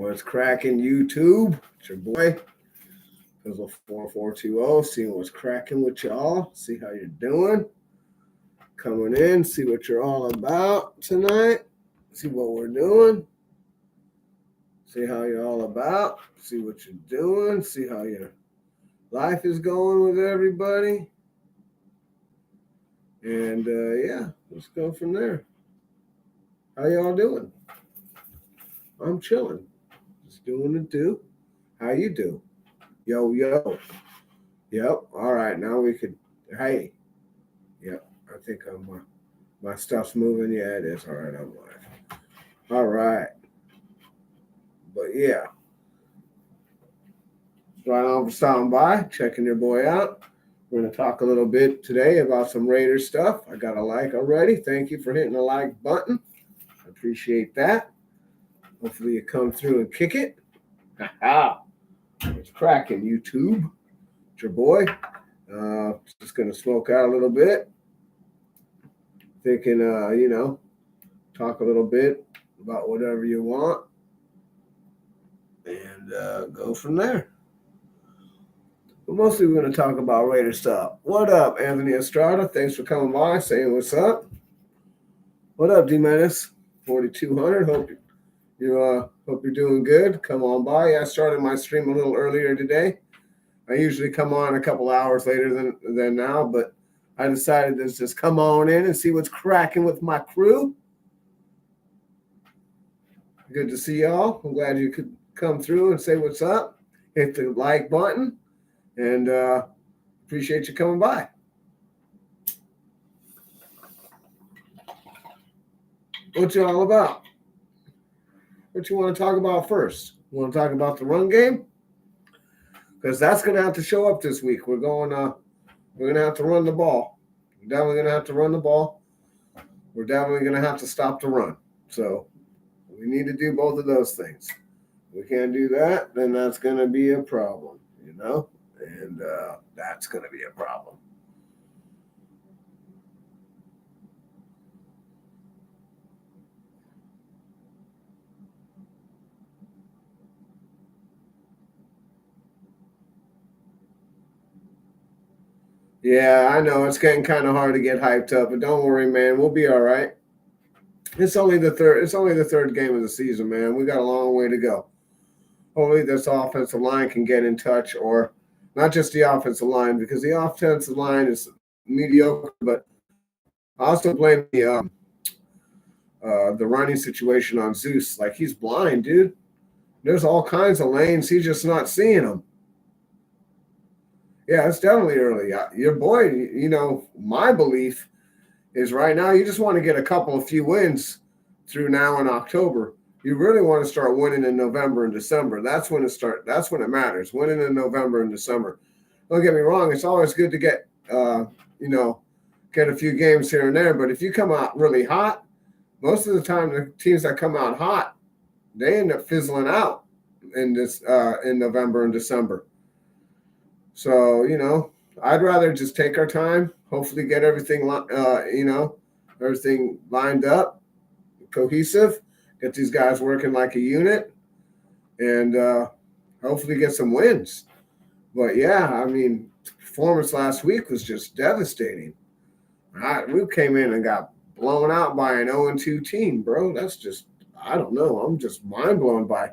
What's cracking, YouTube? It's your boy, Pizzle4420, seeing what's cracking with y'all. See how you're doing. Coming in, see what you're all about tonight. See what we're doing. See how you're all about. See what you're doing. See how your life is going with everybody. And yeah, let's go from there. How y'all doing? I'm chilling. Just doing the do. How you do? Yo, yo. Yep. All right. Now we could. Hey. Yep. I think my stuff's moving. Yeah, it is. All right. I'm live. All right. But yeah. Right on for stopping by, checking your boy out. We're going to talk a little bit today about some Raiders stuff. I got a like already. Thank you for hitting the like button. I appreciate that. Hopefully you come through and kick it. It's cracking, YouTube. It's your boy. Just going to smoke out a little bit. Thinking, talk a little bit about whatever you want. And go from there. But mostly we're going to talk about Raider stuff. What up, Anthony Estrada? Thanks for coming by, saying what's up. What up, D-Menace? 4200. Hope you're doing good. Come on by. I started my stream a little earlier today. I usually come on a couple hours later than now, but I decided to just come on in and see what's cracking with my crew. Good to see y'all. I'm glad you could come through and say what's up. Hit the like button, and appreciate you coming by. What you all about? What you want to talk about first? You want to talk about the run game? Because that's going to have to show up this week. We're going to have to run the ball. We're definitely going to have to run the ball. We're definitely going to have to stop the run. So we need to do both of those things. If we can't do that, then that's going to be a problem, and that's going to be a problem. Yeah, I know it's getting kind of hard to get hyped up, but don't worry, man. We'll be all right. It's only the third game of the season, man. We got a long way to go. Hopefully this offensive line can get in touch, or not just the offensive line, because the offensive line is mediocre, but I also blame the running situation on Zeus. Like, he's blind, dude. There's all kinds of lanes. He's just not seeing them. Yeah, it's definitely early. Your boy, my belief is right now you just want to get a few wins through now in October. You really want to start winning in November and December. That's when it matters. Winning in November and December. Don't get me wrong. It's always good to get, get a few games here and there. But if you come out really hot, most of the time the teams that come out hot, they end up fizzling out in November and December. So, I'd rather just take our time, hopefully get everything, everything lined up, cohesive, get these guys working like a unit, and hopefully get some wins. But, yeah, I mean, performance last week was just devastating. We came in and got blown out by an 0-2 team, bro. That's just, I don't know. I'm just mind blown by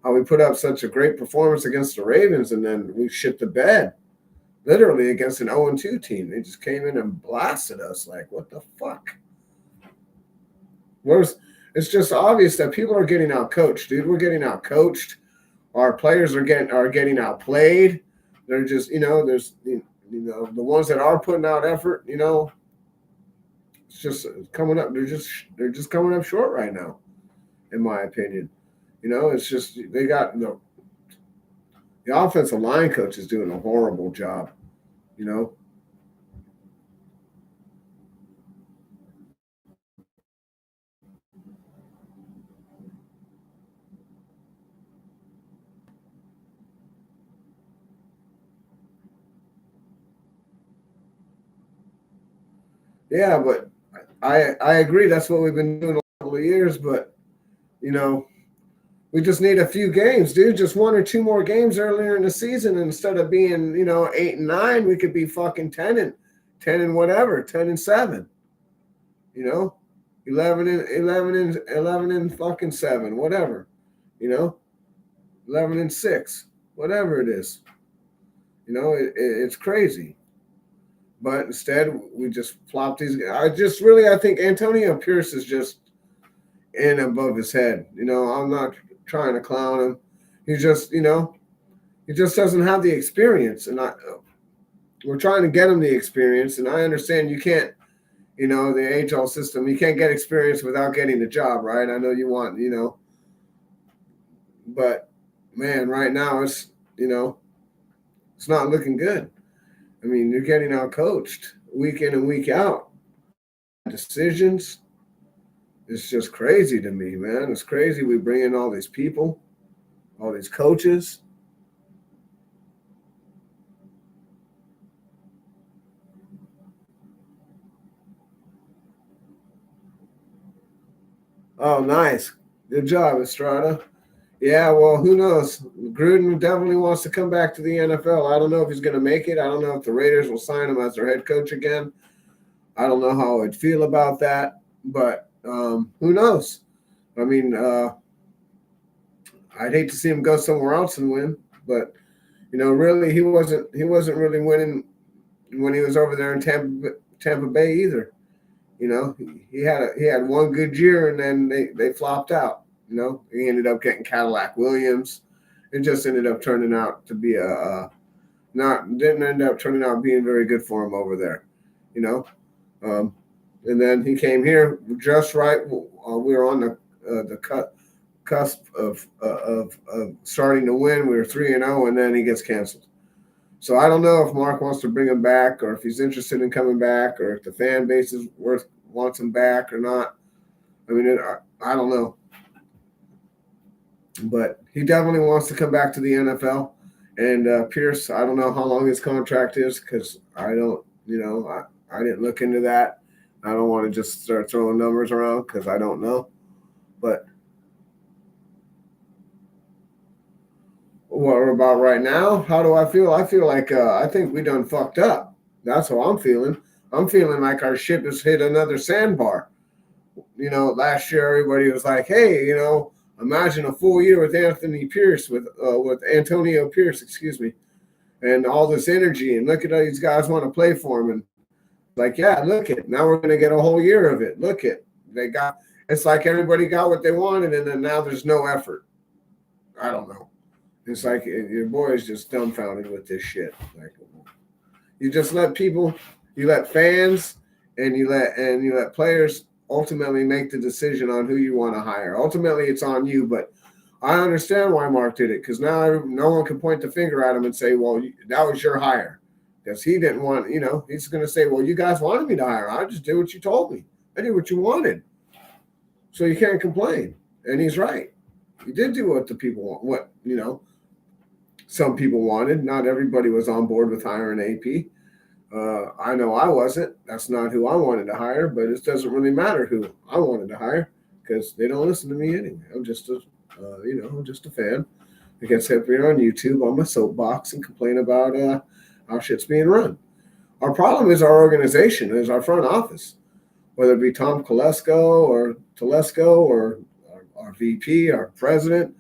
how we put up such a great performance against the Ravens, and then we shit the bed, literally, against an 0-2 team. They just came in and blasted us. Like, what the fuck? It's just obvious that people are getting out-coached, dude. We're getting out-coached. Our players are getting outplayed. They're just, there's, the ones that are putting out effort, it's just coming up. They're just coming up short right now, in my opinion. It's just they got the offensive line coach is doing a horrible job, Yeah, but I agree. That's what we've been doing a couple of years. But, We just need a few games, dude. Just one or two more games earlier in the season. And instead of being, 8-9, we could be fucking 10 and whatever, 10-7. 11 and fucking 7, whatever. 11-6, whatever it is. It's crazy. But instead, we just plop these. I think Antonio Pierce is just in above his head. I'm not trying to clown him. He's just, he just doesn't have the experience. And we're trying to get him the experience. And I understand you can't, the AHL system, you can't get experience without getting the job, right? I know you want, but man, right now it's not looking good. I mean, you're getting out coached week in and week out. Decisions. It's just crazy to me, man. It's crazy. We bring in all these people, all these coaches. Oh, nice. Good job, Estrada. Yeah, well, who knows? Gruden definitely wants to come back to the NFL. I don't know if he's going to make it. I don't know if the Raiders will sign him as their head coach again. I don't know how I'd feel about that, but who knows? I mean, I'd hate to see him go somewhere else and win, but really, he wasn't really winning when he was over there in Tampa Bay either. He had one good year and then they flopped out. He ended up getting Cadillac Williams. It just ended up turning out to be didn't end up turning out being very good for him over there. And then he came here just right. We were on the cusp of starting to win. We were 3-0, and then he gets canceled. So I don't know if Mark wants to bring him back, or if he's interested in coming back, or if the fan base wants him back or not. I mean, I don't know. But he definitely wants to come back to the NFL. And Pierce, I don't know how long his contract is because I don't, I didn't look into that. I don't want to just start throwing numbers around because I don't know. But what we're about right now, how do I feel? I feel like I think we done fucked up. That's how I'm feeling. I'm feeling like our ship has hit another sandbar. Last year everybody was like, hey, imagine a full year with Anthony Pierce, with Antonio Pierce, excuse me, and all this energy. And look at all these guys want to play for him. And like, yeah, look at now we're going to get a whole year of it. Look at it's like everybody got what they wanted, and then now there's no effort. I don't know. It's like your boy is just dumbfounded with this shit. Like, you just let people, you let fans, and you let players ultimately make the decision on who you want to hire. Ultimately, it's on you, but I understand why Mark did it because now no one can point the finger at him and say, well, that was your hire. Because he didn't want, he's going to say, well, you guys wanted me to hire. I just did what you told me. I did what you wanted. So you can't complain. And he's right. He did do what the people want, some people wanted. Not everybody was on board with hiring AP. I know I wasn't. That's not who I wanted to hire, but it doesn't really matter who I wanted to hire because they don't listen to me anyway. I'm just I'm just a fan. I get up here on YouTube on my soapbox and complain about how shit's being run. Our problem is our organization, is our front office, whether it be Tom Telesco or our VP, our president.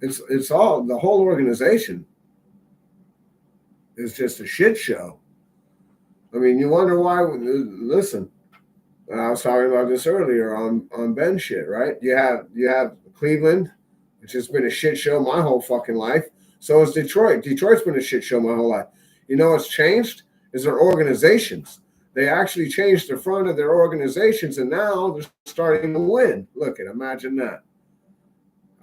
It's all the whole organization is just a shit show. I mean, you wonder why. Listen, I was talking about this earlier on Ben shit, right? You have Cleveland, which has been a shit show my whole fucking life. So is Detroit. Detroit's been a shit show my whole life. You know what's changed is their organizations. They actually changed the front of their organizations, and now they're starting to win. Look at, imagine that.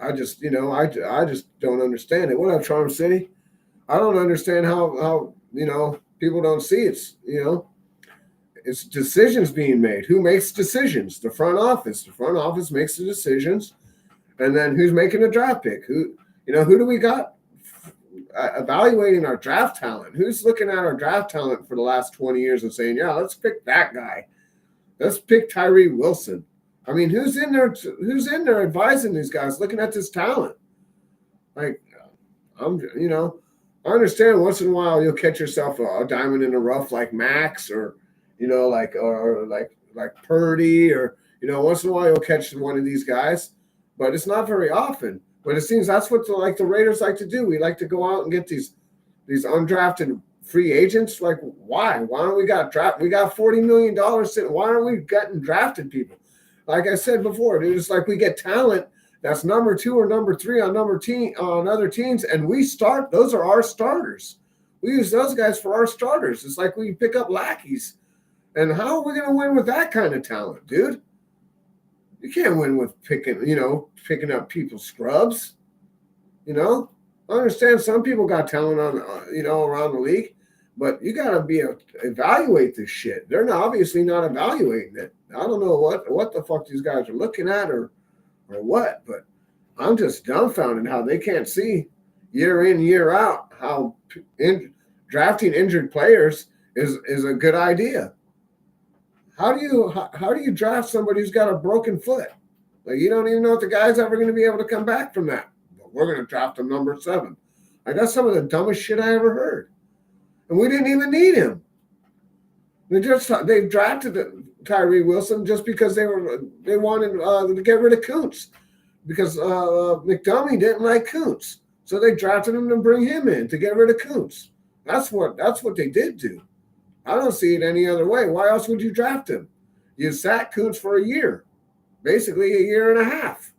I just don't understand it. What up, Charm City? I don't understand how people don't see it's it's decisions being made. Who makes decisions? The front office. The front office makes the decisions, and then who's making the draft pick? Who do we got evaluating our draft talent? Who's looking at our draft talent for the last 20 years and saying, yeah, let's pick that guy. Let's pick Tyree Wilson. I mean, who's in there advising these guys, looking at this talent? Like, I understand once in a while you'll catch yourself a diamond in the rough like Max or, like Purdy or, once in a while you'll catch one of these guys, but it's not very often. But it seems that's what the Raiders like to do. We like to go out and get these undrafted free agents. Like, why? Why don't we got draft? We got $40 million sitting. Why aren't we getting drafted people? Like I said before, dude, it's like we get talent that's number 2 or number 3 on other teams, and we start. Those are our starters. We use those guys for our starters. It's like we pick up lackeys. And how are we going to win with that kind of talent, dude? You can't win with picking up people's scrubs. I understand some people got talent on, around the league, but you got to evaluate this shit. They're obviously not evaluating it. I don't know what the fuck these guys are looking at or what, but I'm just dumbfounded how they can't see year in, year out how drafting injured players is a good idea. How do you draft somebody who's got a broken foot? Like, you don't even know if the guy's ever going to be able to come back from that. But we're going to draft him number 7. Like, that's some of the dumbest shit I ever heard. And we didn't even need him. They drafted Tyree Wilson just because they wanted to get rid of Kuntz because McDummie didn't like Kuntz, so they drafted him to bring him in to get rid of Kuntz. That's what they did do. I don't see it any other way. Why else would you draft him? You sat Kuntz for a year, basically a year and a half.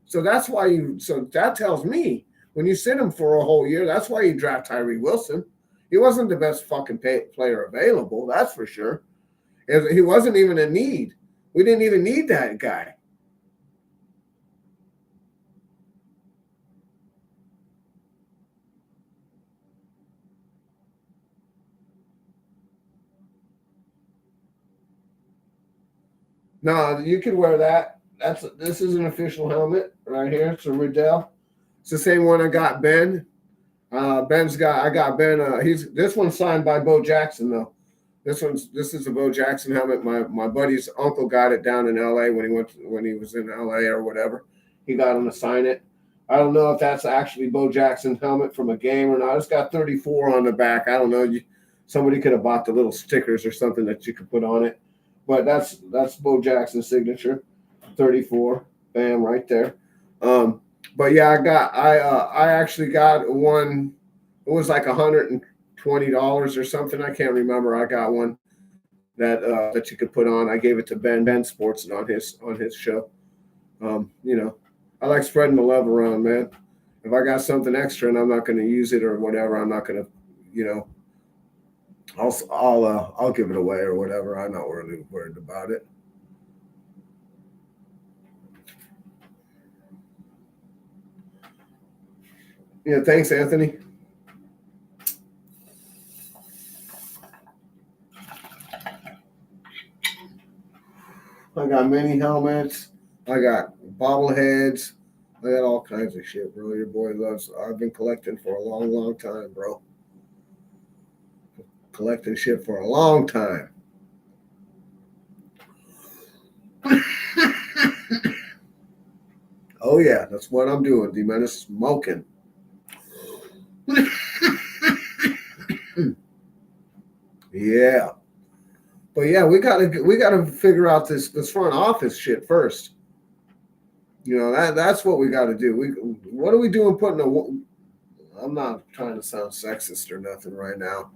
So that's why So that tells me when you sit him for a whole year, that's why you draft Tyree Wilson. He wasn't the best fucking player available, that's for sure. He wasn't even a need. We didn't even need that guy. No, you can wear that. This is an official helmet right here. It's a Riddell. It's the same one I got Ben. I got Ben. This one's signed by Bo Jackson though. This is a Bo Jackson helmet. My buddy's uncle got it down in L.A. when he was in L.A. or whatever. He got him to sign it. I don't know if that's actually Bo Jackson's helmet from a game or not. It's got 34 on the back. I don't know. Somebody could have bought the little stickers or something that you could put on it. But that's Bo Jackson's signature, 34. Bam, right there. But yeah, I actually got one. It was like $120 or something. I can't remember. I got one that you could put on. I gave it to Ben. Ben sports it on his show. I like spreading the love around, man. If I got something extra and I'm not going to use it or whatever, I'm not going to, I'll give it away or whatever. I'm not really worried about it. Yeah, thanks, Anthony. I got mini helmets. I got bobbleheads. I got all kinds of shit, bro. Your boy loves. I've been collecting for a long, long time, bro. Collecting shit for a long time. Oh yeah, that's what I'm doing. D-man is smoking. Yeah. But yeah, we gotta figure out this front office shit first. That's what we got to do. What are we doing putting a? I'm not trying to sound sexist or nothing right now,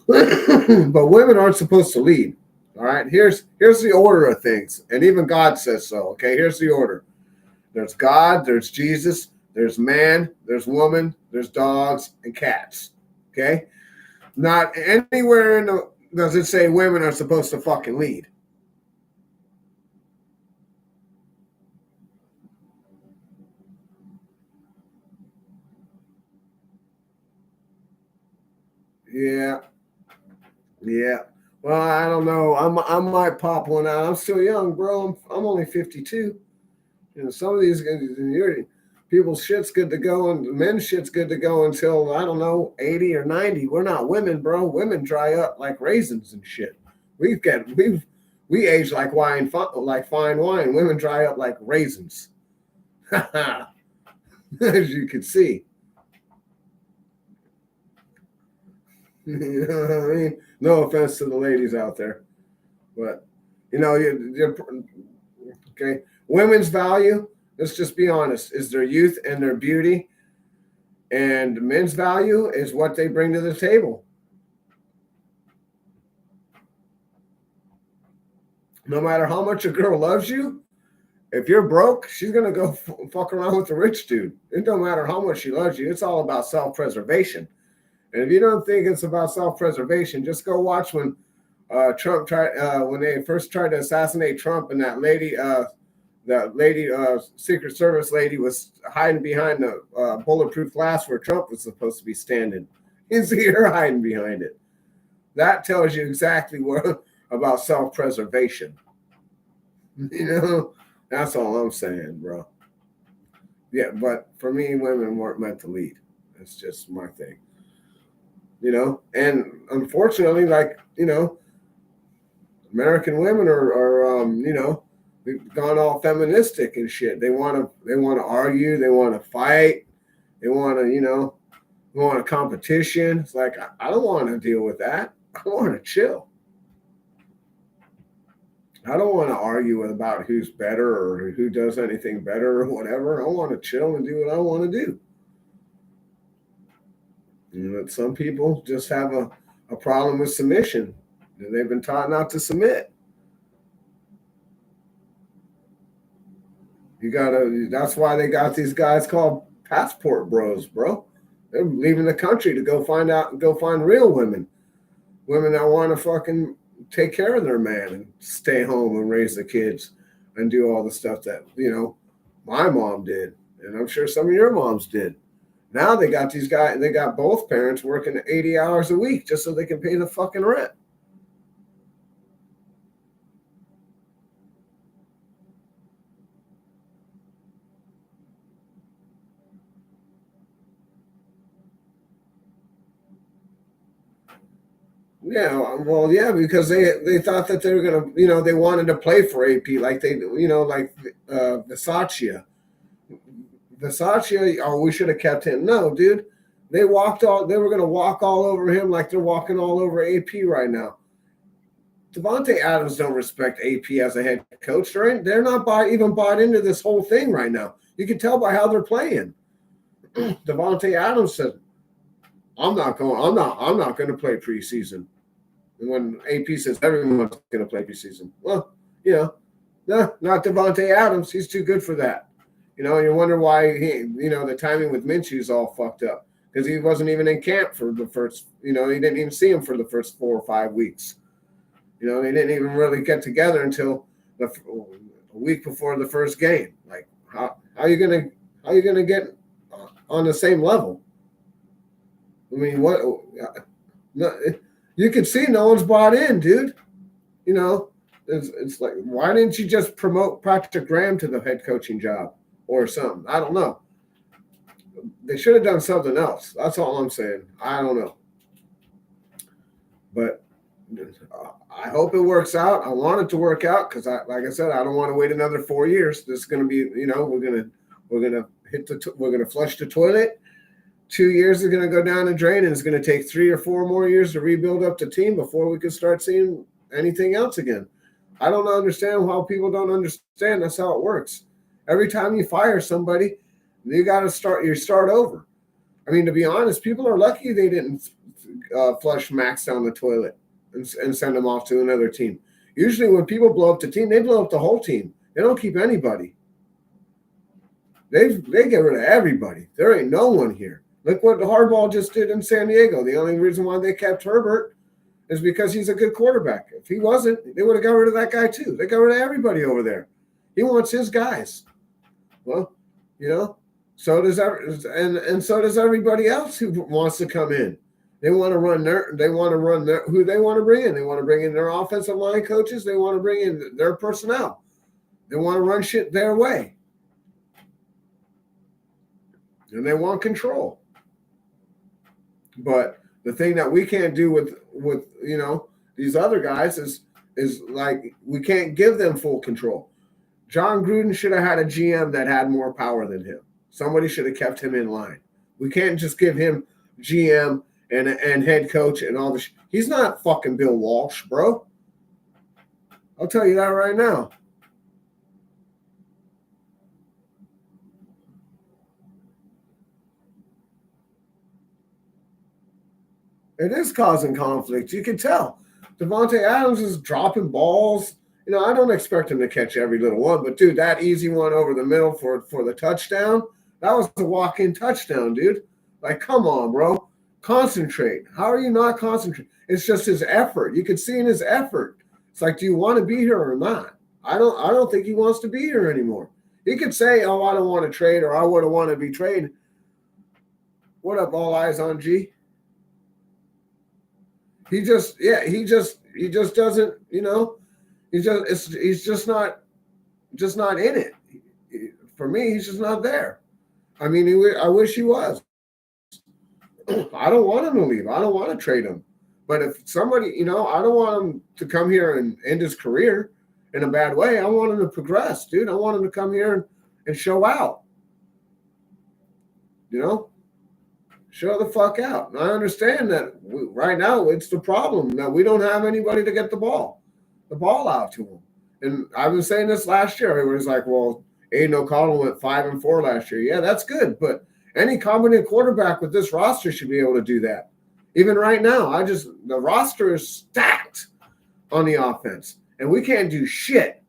but women aren't supposed to lead. All right, here's the order of things, and even God says so. Okay, here's the order. There's God, there's Jesus, there's man, there's woman, there's dogs and cats. Okay, not anywhere does it say women are supposed to fucking lead. Yeah. Yeah. Well, I don't know. I might pop one out. I'm still young, bro. I'm only 52. Some of these people's shit's good to go, and men's shit's good to go until I don't know 80 or 90. We're not women, bro. Women dry up like raisins and shit. We age like fine wine. Women dry up like raisins. as you can see. You know what I mean? No offense to the ladies out there, but you're okay. Women's value, let's just be honest, is their youth and their beauty, and men's value is what they bring to the table. No matter how much a girl loves you, if you're broke, she's gonna go fuck around with the rich dude. It don't matter how much she loves you. It's all about self-preservation. And if you don't think it's about self-preservation, just go watch when Trump tried when they first tried to assassinate Trump, and that lady, Secret Service lady, was hiding behind the bulletproof glass where Trump was supposed to be standing. You see her hiding behind it. That tells you exactly what about self-preservation. That's all I'm saying, bro. Yeah, but for me, women weren't meant to lead. That's just my thing. And unfortunately, American women are they've gone all feministic and shit. They want to argue, they want to fight, they want to they want a competition. It's like I don't want to deal with that. I want to chill. I don't want to argue about who's better or who does anything better or whatever. I want to chill and do what I want to do. Some people just have a problem with submission. They've been taught not to submit. That's why they got these guys called passport bros, bro. They're leaving the country to go find real women that want to fucking take care of their man and stay home and raise the kids and do all the stuff that my mom did, and I'm sure some of your moms did. Now they got these guys. They got both parents working 80 hours a week just so they can pay the fucking rent. Yeah, well, yeah, because they thought that they were gonna, they wanted to play for AP, like Versace. Versace, oh, we should have kept him. No, dude, they were gonna walk all over him like they're walking all over AP right now. Devontae Adams don't respect AP as a head coach. They're not even bought into this whole thing right now. You can tell by how they're playing. Devontae Adams said, I'm not going to play preseason. And when AP says everyone's going to play preseason, well, no, not Devontae Adams. He's too good for that. You wonder why the timing with Minshew is all fucked up because he wasn't even in camp for the first, he didn't even see him for the first 4 or 5 weeks. They didn't even really get together until a week before the first game. Like, how are you gonna get on the same level? I mean, what? No, you can see no one's bought in, dude. It's like, why didn't you just promote Patrick Graham to the head coaching job or something? I don't know. They should have done something else. That's all I'm saying. I don't know. But I hope it works out. I want it to work out because, like I said, I don't want to wait another 4 years. This is going to be, we're gonna flush the toilet. 2 years are going to go down the drain, and it's going to take 3 or 4 more years to rebuild up the team before we can start seeing anything else again. I don't understand how people don't understand that's how it works. Every time you fire somebody, you got to start over. I mean, to be honest, people are lucky they didn't flush Max down the toilet and send him off to another team. Usually when people blow up the team, they blow up the whole team. They don't keep anybody. They get rid of everybody. There ain't no one here. Look what Harbaugh just did in San Diego. The only reason why they kept Herbert is because he's a good quarterback. If he wasn't, they would have got rid of that guy too. They got rid of everybody over there. He wants his guys. Well, so does so does everybody else who wants to come in. They want to run who they want to bring in. They want to bring in their offensive line coaches. They want to bring in their personnel. They want to run shit their way. And they want control. But the thing that we can't do with these other guys is like we can't give them full control. John Gruden should have had a GM that had more power than him. Somebody should have kept him in line. We can't just give him GM and head coach and all this. He's not fucking Bill Walsh, bro. I'll tell you that right now. It is causing conflict. You can tell. Devontae Adams is dropping balls. I don't expect him to catch every little one, but dude, that easy one over the middle for the touchdown, that was a walk-in touchdown, dude. Like, come on, bro. Concentrate. How are you not concentrating? It's just his effort. You can see in his effort. It's like, do you want to be here or not? I don't think he wants to be here anymore. He could say, oh, I don't want to trade, or I wouldn't want to be traded. What up, all eyes on G? He just doesn't, he's just not in it. For me, he's just not there. I mean, I wish he was. I don't want him to leave. I don't want to trade him. But if somebody, I don't want him to come here and end his career in a bad way. I want him to progress, dude. I want him to come here and show out. Show the fuck out. And I understand that right now it's the problem that we don't have anybody to get the ball out to him. And I've been saying this last year. Everybody's like, well, Aiden O'Connell went 5-4 last year. Yeah, that's good. But any competent quarterback with this roster should be able to do that. Even right now, the roster is stacked on the offense, and we can't do shit.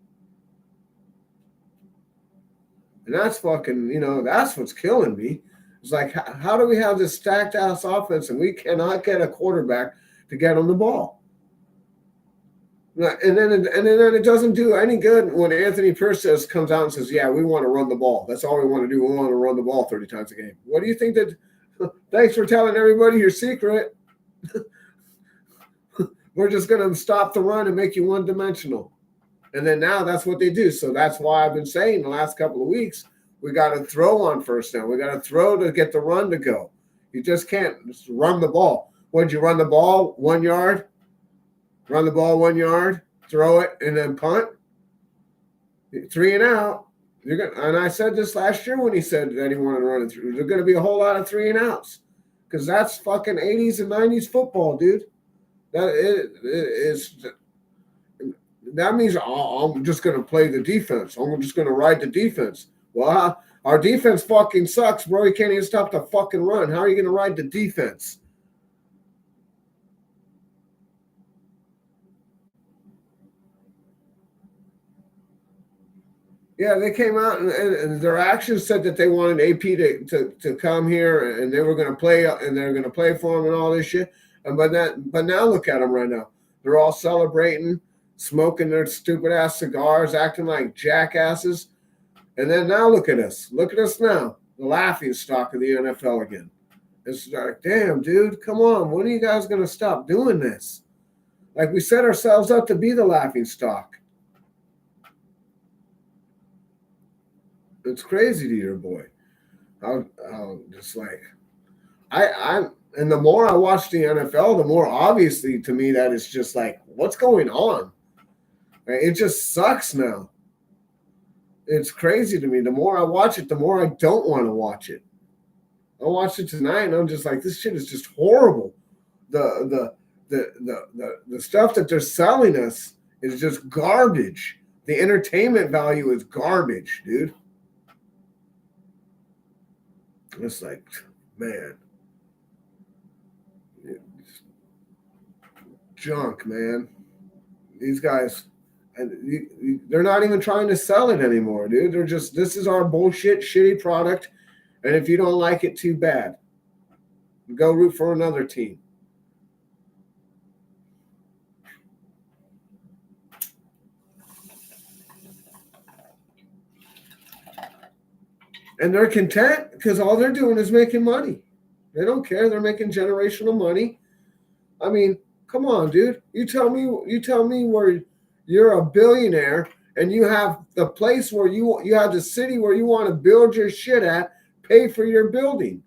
And that's fucking, that's what's killing me. It's like, how do we have this stacked ass offense and we cannot get a quarterback to get on the ball? And then it doesn't do any good when Anthony Pierce comes out and says, yeah, we want to run the ball. That's all we want to do. We want to run the ball 30 times a game. What do you think that? Thanks for telling everybody your secret. We're just going to stop the run and make you one-dimensional. And then now that's what they do. So that's why I've been saying the last couple of weeks, we got to throw on first down. We got to throw to get the run to go. You just can't just run the ball. Would you run the ball 1 yard? Run the ball 1 yard, throw it, and then punt? 3 and out. And I said this last year when he said that he wanted to run it through. There's going to be a whole lot of 3 and outs because that's fucking 80s and 90s football, dude. That means I'm just going to play the defense. I'm just going to ride the defense. Well, our defense fucking sucks, bro. You can't even stop the fucking run. How are you going to ride the defense? Yeah, they came out and their actions said that they wanted AP to come here and they were going to play and they're going to play for him and all this shit. But now look at them right now. They're all celebrating, smoking their stupid ass cigars, acting like jackasses. And then now look at us. Look at us now. The laughing stock of the NFL again. It's like, damn, dude, come on. When are you guys going to stop doing this? Like we set ourselves up to be the laughing stock. It's crazy to your boy. How just like and the more I watch the NFL, the more obviously to me that it's just like, what's going on? It just sucks now. It's crazy to me. The more I watch it, the more I don't want to watch it. I watched it tonight and I'm just like, this shit is just horrible. The stuff that they're selling us is just garbage. The entertainment value is garbage, dude. It's like, man, it's junk, man. These guys, they're not even trying to sell it anymore, dude. They're just, this is our bullshit, shitty product. And if you don't like it, too bad. Go root for another team. And they're content because all they're doing is making money. They don't care. They're making generational money. I mean, come on, dude. You tell me where you're a billionaire and you have the place where you have the city where you want to build your shit at, pay for your building,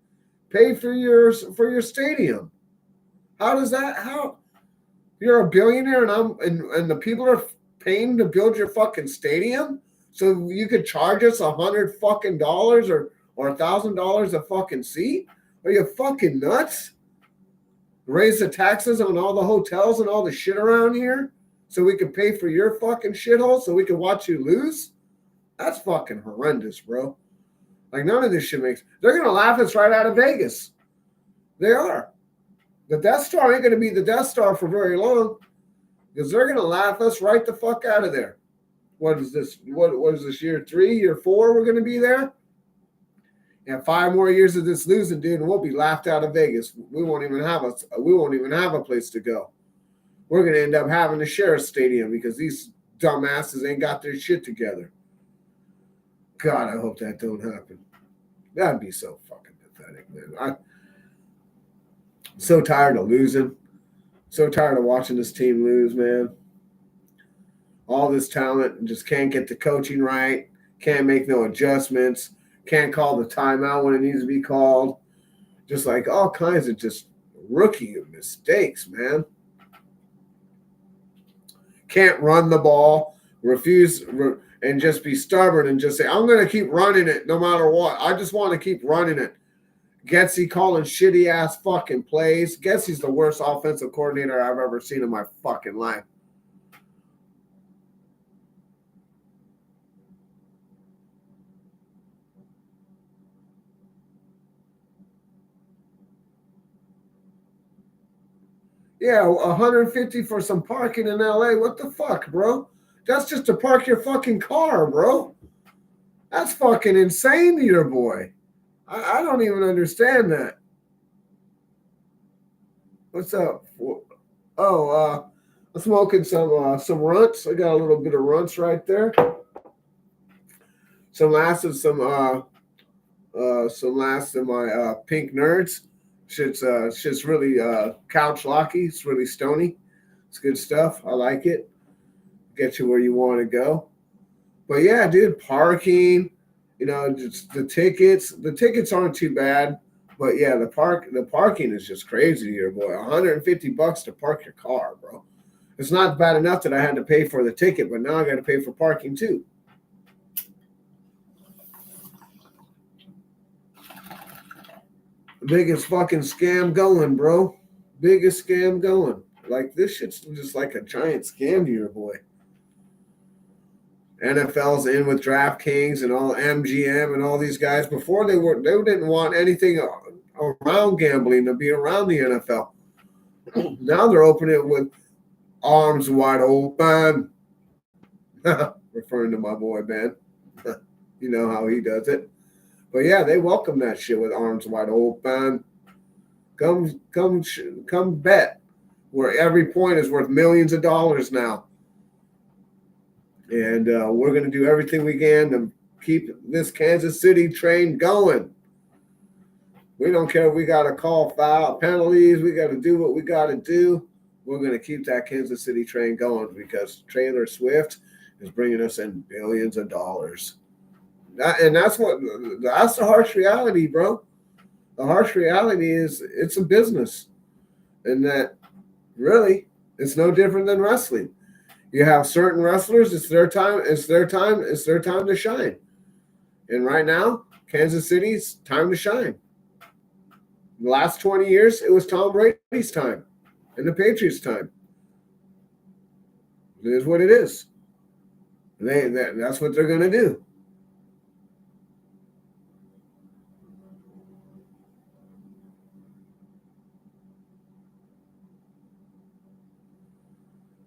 pay for your stadium. How does that? How you're a billionaire and the people are paying to build your fucking stadium? So you could charge us $100 fucking or or $1,000 a fucking seat? Are you fucking nuts? Raise the taxes on all the hotels and all the shit around here so we can pay for your fucking shithole so we can watch you lose? That's fucking horrendous, bro. Like, none of this shit makes... They're going to laugh us right out of Vegas. They are. The Death Star ain't going to be the Death Star for very long because they're going to laugh us right the fuck out of there. What is this? What is this, year 3, year 4 we're going to be there? And 5 more years of this losing, dude, and we'll be laughed out of Vegas. We won't even have a place to go. We're going to end up having to share a stadium because these dumbasses ain't got their shit together. God, I hope that don't happen. That'd be so fucking pathetic, man. I'm so tired of losing. So tired of watching this team lose, man. All this talent and just can't get the coaching right. Can't make no adjustments. Can't call the timeout when it needs to be called. Just like all kinds of just rookie mistakes, man. Can't run the ball. Refuse and just be stubborn and just say, I'm going to keep running it no matter what. I just want to keep running it. Getsy calling shitty-ass fucking plays. Getsy's the worst offensive coordinator I've ever seen in my fucking life. Yeah, 150 for some parking in LA. What the fuck, bro? That's just to park your fucking car, bro. That's fucking insane to your boy. I don't even understand that. What's up? Oh, I'm smoking some runts. I got a little bit of runts right there. Some last of my pink nerds. Shit's really couch locky. It's really stony. It's good stuff. I like it. Get you where you want to go. But yeah, dude, parking, just the tickets. The tickets aren't too bad. But yeah, the parking is just crazy here, boy. $150 to park your car, bro. It's not bad enough that I had to pay for the ticket, but now I got to pay for parking too. Biggest fucking scam going, bro. Biggest scam going. Like, this shit's just like a giant scam to your boy. NFL's in with DraftKings and all MGM and all these guys. Before they didn't want anything around gambling to be around the NFL. Now they're opening it with arms wide open. Referring to my boy Ben. You know how he does it. But yeah, they welcome that shit with arms wide open. Come bet. Where every point is worth millions of dollars now. And we're going to do everything we can to keep this Kansas City train going. We don't care if we got to call foul penalties. We got to do what we got to do. We're going to keep that Kansas City train going because Taylor Swift is bringing us in billions of dollars. That's the harsh reality, bro. The harsh reality is it's a business. And that really, it's no different than wrestling. You have certain wrestlers, it's their time to shine. And right now, Kansas City's time to shine. The last 20 years, it was Tom Brady's time and the Patriots' time. It is what it is. That's what they're going to do.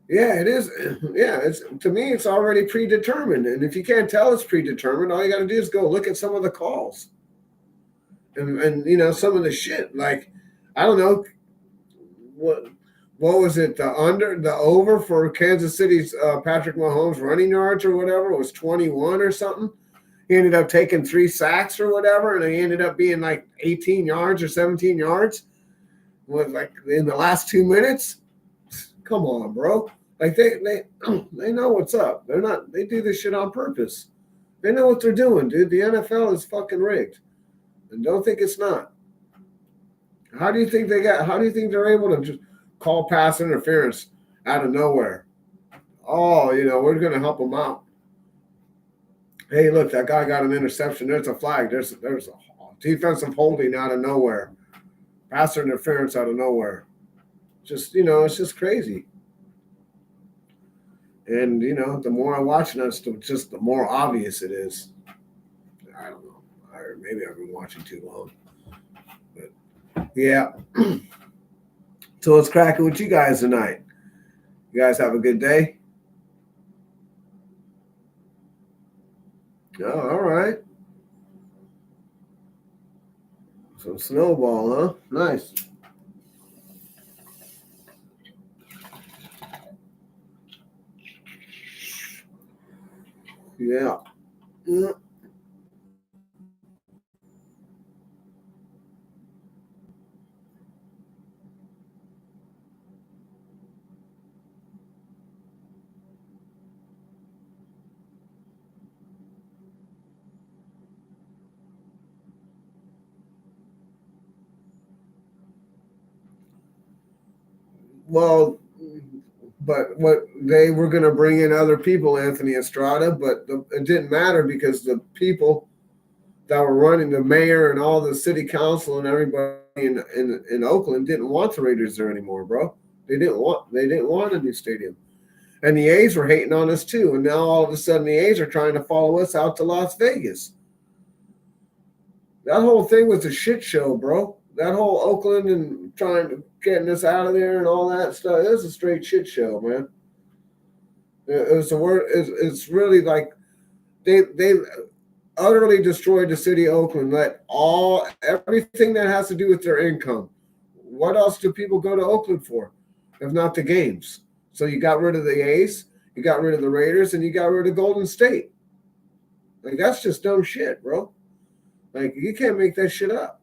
Yeah, it is. Yeah, to me, it's already predetermined. And if you can't tell it's predetermined, all you got to do is go look at some of the calls. And some of the shit. Like, I don't know, what was it? The over for Kansas City's Patrick Mahomes running yards or whatever was 21 or something. He ended up taking 3 sacks or whatever, and he ended up being like 18 yards or 17 yards. Was like in the last 2 minutes. Come on, bro. Like they know what's up. They do this shit on purpose. They know what they're doing, dude. The NFL is fucking rigged. And don't think it's not. How do you think they're able to just call pass interference out of nowhere? Oh, we're gonna help them out. Hey, look, that guy got an interception. There's a flag. There's a defensive holding out of nowhere. Passer interference out of nowhere. Just it's just crazy. And the more I watch it, just the more obvious it is. I don't know. Or maybe I've been watching too long. But yeah. So let's crack it with you guys tonight. You guys have a good day. Oh, all right. Some snowball, huh? Nice. Yeah. Yeah. Well, but what they were going to bring in other people, Anthony Estrada, but it didn't matter because the people that were running, the mayor and all the city council and everybody in Oakland didn't want the Raiders there anymore, bro. They didn't want a new stadium. And the A's were hating on us too. And now all of a sudden the A's are trying to follow us out to Las Vegas. That whole thing was a shit show, bro. That whole Oakland and trying to getting us out of there and all that stuff. It was a straight shit show, man. It was the word. It's really like they utterly destroyed the city of Oakland. Let everything that has to do with their income. What else do people go to Oakland for, if not the games? So you got rid of the A's, you got rid of the Raiders, and you got rid of Golden State. Like that's just dumb shit, bro. Like you can't make that shit up.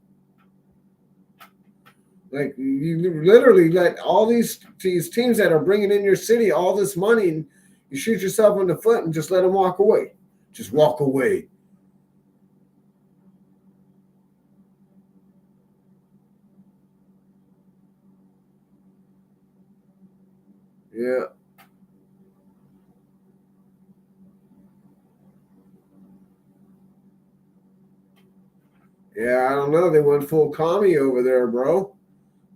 Like you literally let all these teams that are bringing in your city all this money, and you shoot yourself in the foot and just let them walk away. Just walk away. Yeah, yeah. I don't know. They went full commie over there, bro.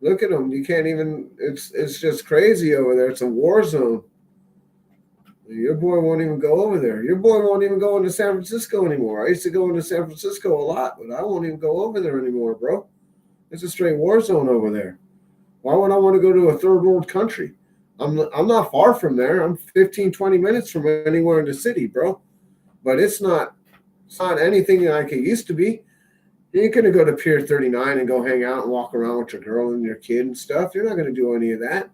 Look at them. You can't even. It's just crazy over there. It's a war zone. Your boy won't even go over there. Your boy won't even go into San Francisco anymore. I used to go into San Francisco a lot, but I won't even go over there anymore, bro. It's a straight war zone over there. Why would I want to go to a third world country? I'm not far from there. I'm 15, 20 minutes from anywhere in the city, bro. But it's not anything like it used to be. You ain't gonna go to Pier 39 and go hang out and walk around with your girl and your kid and stuff. You're not gonna do any of that.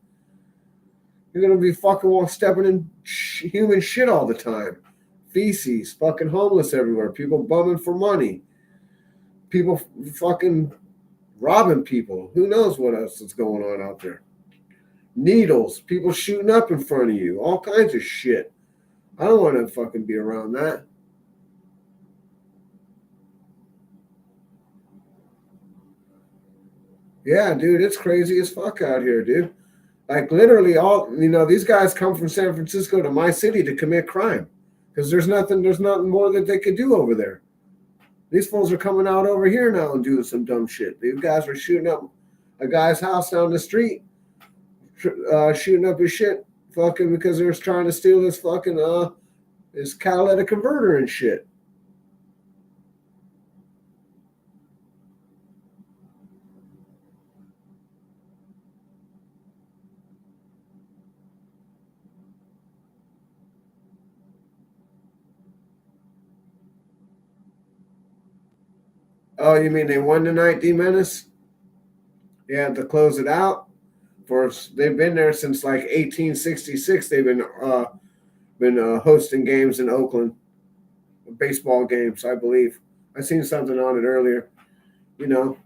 You're gonna be fucking stepping in human shit all the time. Feces, fucking homeless everywhere. People bumming for money. People fucking robbing people. Who knows what else is going on out there? Needles, people shooting up in front of you, all kinds of shit. I don't want to fucking be around that. Yeah, dude, it's crazy as fuck out here, dude. Like literally, these guys come from San Francisco to my city to commit crime because there's nothing more that they could do over there. These fools are coming out over here now and doing some dumb shit. These guys were shooting up a guy's house down the street, shooting up his shit, fucking because they was trying to steal his fucking his catalytic converter and shit. Oh, you mean they won tonight, D Menace? Yeah, to close it out. They've been there since like 1866. They've been hosting games in Oakland, baseball games, I believe. I seen something on it earlier. You know,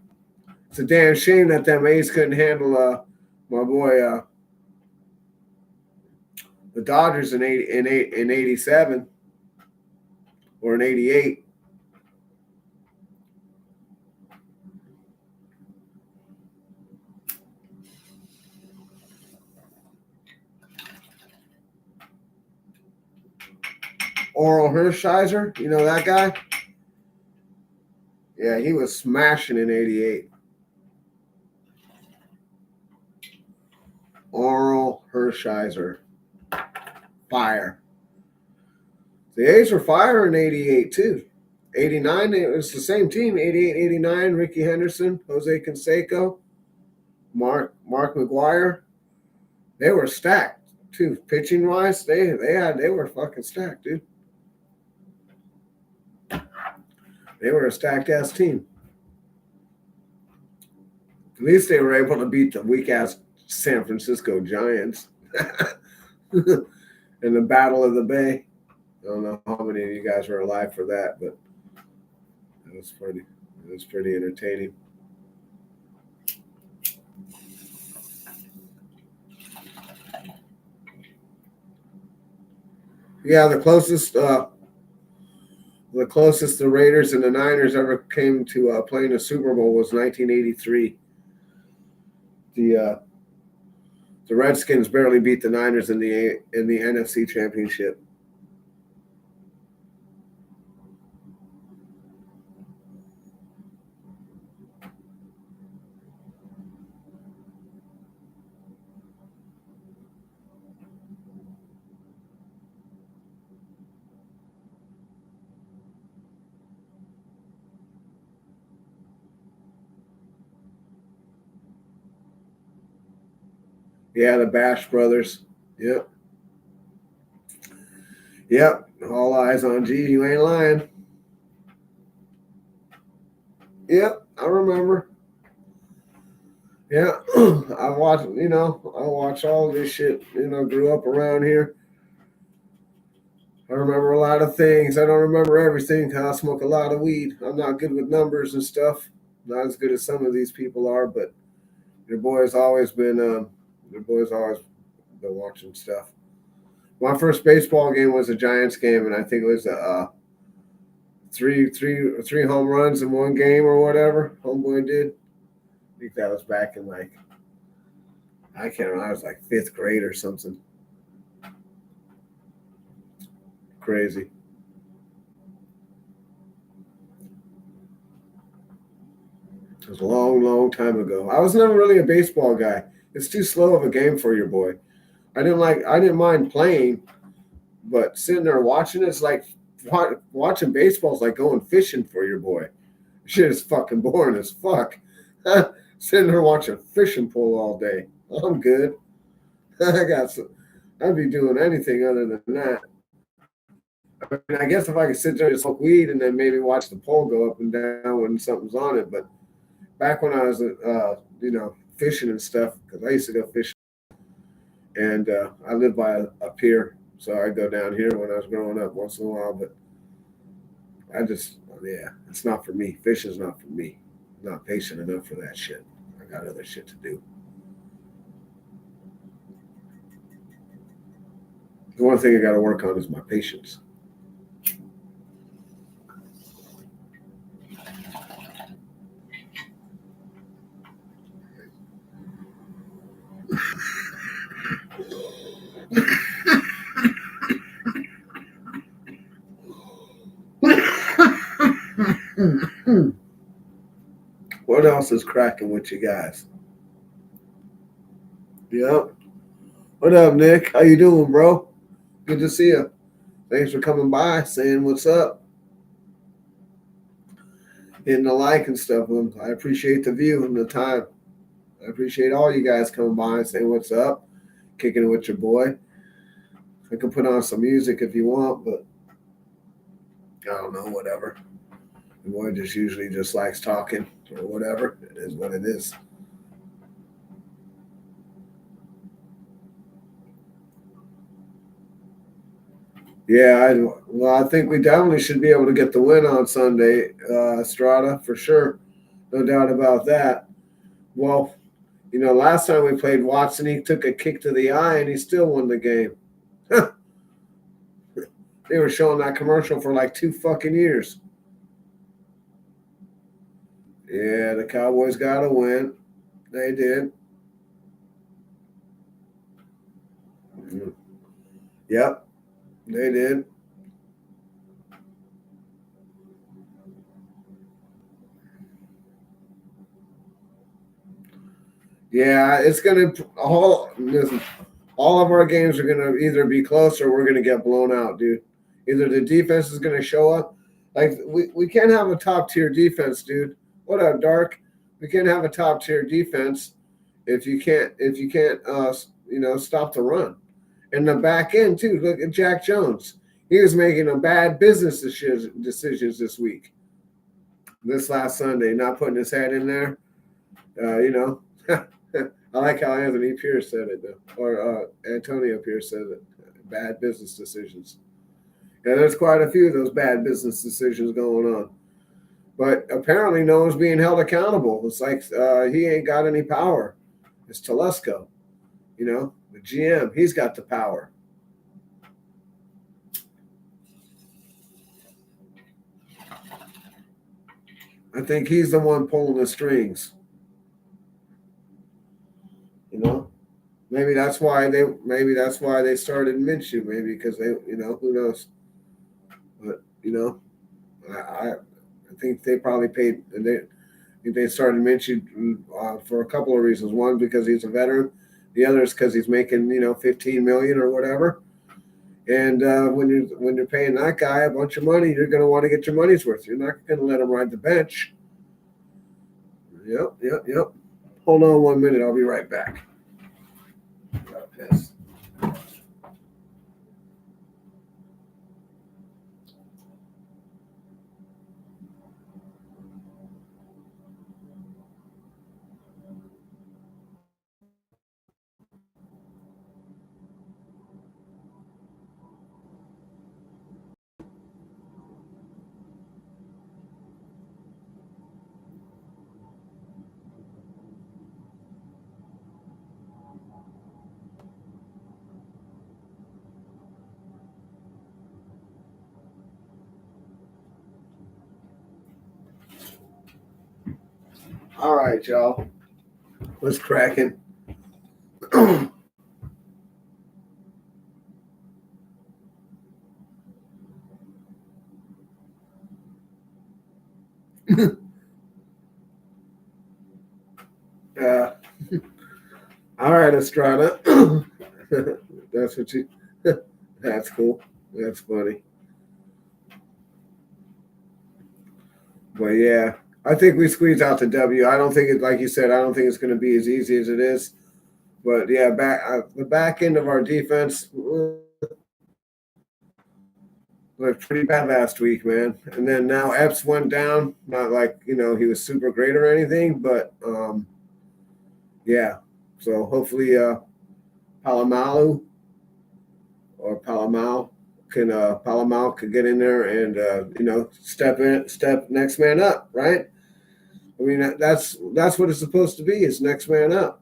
it's a damn shame that them A's couldn't handle my boy the Dodgers in 87 or in 88. Oral Hershiser, you know that guy? Yeah, he was smashing in '88. Oral Hershiser, fire. The A's were fire in '88 too. '89, it was the same team. '88, '89, Ricky Henderson, Jose Canseco, Mark McGuire. They were stacked too. Pitching wise, they were fucking stacked, dude. They were a stacked ass team. At least they were able to beat the weak ass San Francisco Giants in the Battle of the Bay. I don't know how many of you guys were alive for that, but it was pretty. It was pretty entertaining. Yeah, the closest the Raiders and the Niners ever came to playing a Super Bowl was 1983. The Redskins barely beat the Niners in the NFC Championship. Yeah, the Bash brothers. Yep. Yep. All eyes on G. You ain't lying. Yep, I remember. Yeah, I watch all this shit. Grew up around here. I remember a lot of things. I don't remember everything. I smoke a lot of weed. I'm not good with numbers and stuff. Not as good as some of these people are, but your boy's always been watching stuff. My first baseball game was a Giants game, and I think it was a three home runs in one game or whatever. Homeboy did. I think that was back in I can't remember. I was like fifth grade or something. Crazy. It was a long, long time ago. I was never really a baseball guy. It's too slow of a game for your boy. I didn't mind playing, but sitting there watching it's like watching baseball is like going fishing for your boy. Shit is fucking boring as fuck. Sitting there watching fishing pole all day. I'm good. I'd be doing anything other than that. I mean, I guess if I could sit there and smoke weed and then maybe watch the pole go up and down when something's on it, but back when I was, fishing and stuff, because I used to go fishing, and I lived by a pier, so I go down here when I was growing up once in a while. But it's not for me. Fishing's not for me. I'm not patient enough for that shit. I got other shit to do. The one thing I got to work on is my patience. What else is cracking with you guys? Yep. What up, Nick? How you doing, bro? Good to see you. Thanks for coming by, saying what's up, hitting the like and stuff. I appreciate the view and the time. I appreciate all you guys coming by and saying what's up, kicking it with your boy. I can put on some music if you want, but I don't know, whatever. The boy usually just likes talking or whatever. It is what it is. Yeah, I think we definitely should be able to get the win on Sunday, Estrada, for sure. No doubt about that. Well, last time we played Watson, he took a kick to the eye and he still won the game. They were showing that commercial for like 2 fucking years. Yeah, the Cowboys got to win. They did. Yep, they did. Yeah, it's gonna all. Listen, all of our games are gonna either be close or we're gonna get blown out, dude. Either the defense is gonna show up. Like we can't have a top tier defense, dude. What up, Dark? We can't have a top tier defense if you can't stop the run. And the back end too. Look at Jack Jones. He was making a bad business decisions this week, this last Sunday, not putting his head in there. Uh, you know, I like how Anthony Pierce said it, though, or Antonio Pierce said it. Bad business decisions. Yeah, there's quite a few of those bad business decisions going on. But apparently, no one's being held accountable. It's like he ain't got any power. It's Telesco, the GM. He's got the power. I think he's the one pulling the strings. You know, maybe that's why they started Minshew. Maybe because who knows. But I think they probably paid. They started Minshew for a couple of reasons. One, because he's a veteran. The other is because he's making 15 million or whatever. And when you're paying that guy a bunch of money, you're going to want to get your money's worth. You're not going to let him ride the bench. Yep. Hold on 1 minute. I'll be right back. Got to piss. All right, y'all. What's cracking? uh, all right, Estrada. That's what you. That's cool. That's funny. But yeah, I think we squeeze out the W. I don't think it, like you said, I don't think it's going to be as easy as it is. But yeah, the back end of our defense looked pretty bad last week, man. And then now Epps went down. Not like he was super great or anything, but yeah. So hopefully Palomalu or Palomal could get in there and step next man up, right? I mean that's what it's supposed to be. Is next man up.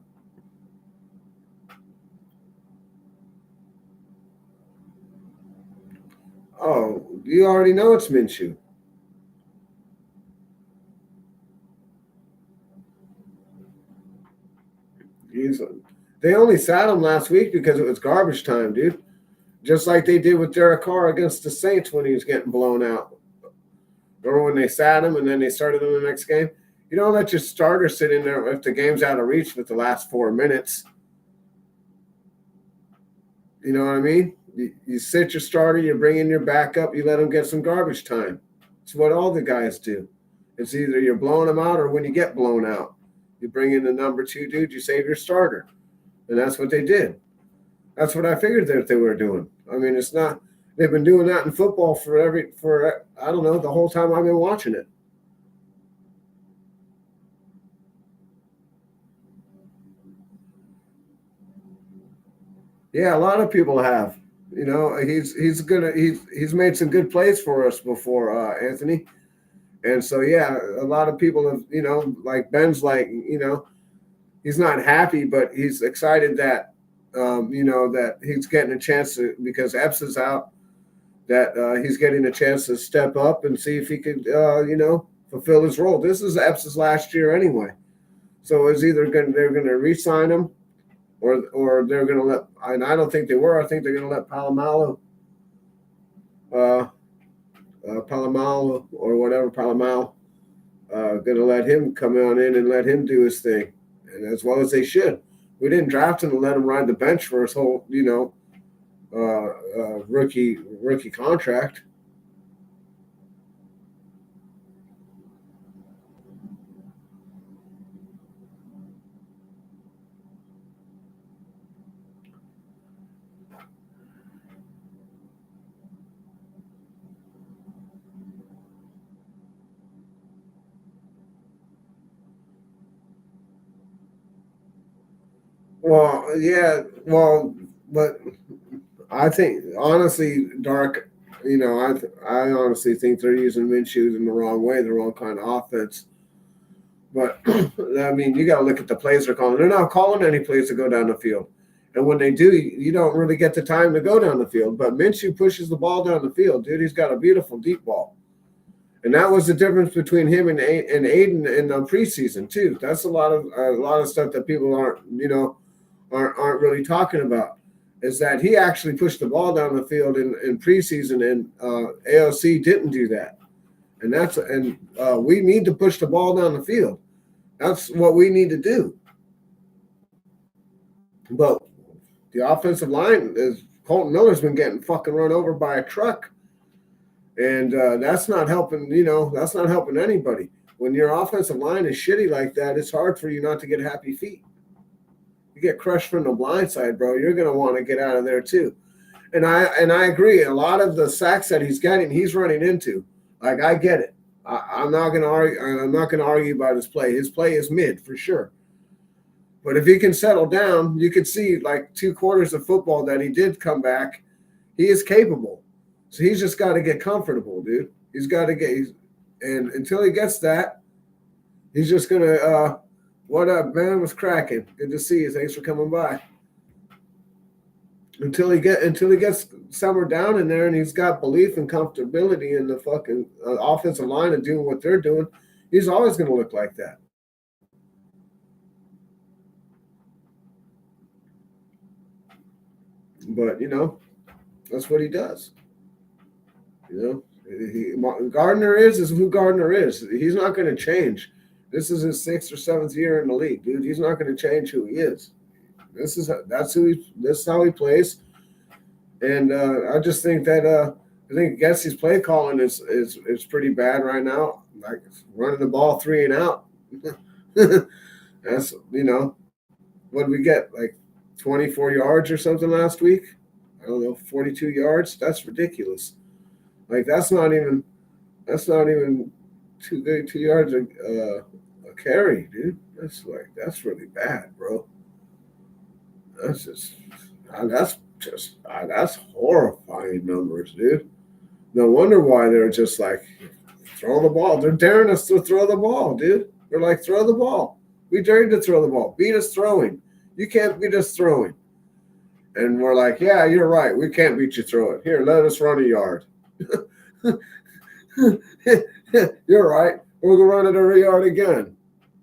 Oh, you already know it's Minshew. He's, they only sat him last week because it was garbage time, dude. Just like they did with Derek Carr against the Saints when he was getting blown out. Remember when they sat him and then they started him the next game? You don't let your starter sit in there if the game's out of reach with the last 4 minutes. You know what I mean? You sit your starter, you bring in your backup, you let them get some garbage time. It's what all the guys do. It's either you're blowing them out or when you get blown out, you bring in the number two dude, you save your starter. And that's what they did. That's what I figured that they were doing. I mean, it's not. They've been doing that in football for I don't know the whole time I've been watching it. Yeah, a lot of people have. He's made some good plays for us before, Anthony. And so yeah, a lot of people have like Ben's like he's not happy, but he's excited that that he's getting a chance to because Epps is out that he's getting a chance to step up and see if he could, fulfill his role. This is Epps' last year anyway, so it's either they're going to re-sign him, or they're going to let. And I don't think they were. I think they're going to let uh, Palomalu or whatever Palomalu, going to let him come on in and let him do his thing, and as well as they should. We didn't draft him to let him ride the bench for his whole, rookie contract. Well, yeah, but I think honestly, Dark, I honestly think they're using Minshew in the wrong way, the wrong kind of offense. But I mean, you got to look at the plays they're calling. They're not calling any plays to go down the field, and when they do, you don't really get the time to go down the field. But Minshew pushes the ball down the field, dude. He's got a beautiful deep ball, and that was the difference between him and Aiden in the preseason too. That's a lot of stuff that people aren't really talking about. Is that he actually pushed the ball down the field in preseason, and AOC didn't do that. And we need to push the ball down the field. That's what we need to do. But the offensive line is Colton Miller's been getting fucking run over by a truck, and that's not helping. That's not helping anybody. When your offensive line is shitty like that, it's hard for you not to get happy feet. You get crushed from the blind side, bro. You're gonna want to get out of there too. And I agree. A lot of the sacks that he's getting, he's running into. Like I get it. I'm not gonna argue. I'm not gonna argue about his play. His play is mid for sure. But if he can settle down, you could see like 2 quarters of football that he did come back. He is capable. So he's just got to get comfortable, dude. He's got to and until he gets that, he's just gonna. What up, man? What's cracking? Good to see you. Thanks for coming by. Until he gets somewhere down in there and he's got belief and comfortability in the fucking offensive line and doing what they're doing, he's always going to look like that. But that's what he does. Gardner is who Gardner is. He's not going to change. This is his 6th or 7th year in the league, dude. He's not going to change who he is. This is how he plays, and I just think that I think Getsy's play calling is pretty bad right now. Like running the ball 3 and out. That's what did we get, like 24 yards or something last week? I don't know, 42 yards. That's ridiculous. Like that's not even 2 yards a carry, dude. That's really bad, bro. That's horrifying numbers, dude. No wonder why they're just like throw the ball. They're daring us to throw the ball, dude. They're like throw the ball. We dare you to throw the ball. Beat us throwing. You can't beat us throwing. And we're like, yeah, you're right. We can't beat you throwing. Here, let us run a yard. You're right. We're gonna run it every yard again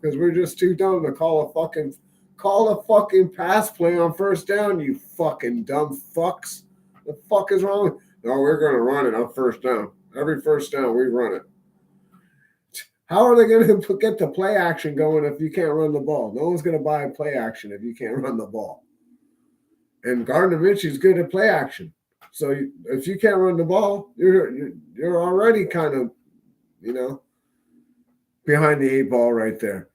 because we're just too dumb to call a fucking pass play on first down, you fucking dumb fucks. The fuck is wrong with No, we're going to run it on first down. Every first down, we run it. How are they going to get the play action going if you can't run the ball? No one's going to buy play action if you can't run the ball. And Gardner Minshew's good at play action. So if you can't run the ball, you're already kind of, behind the 8 ball right there.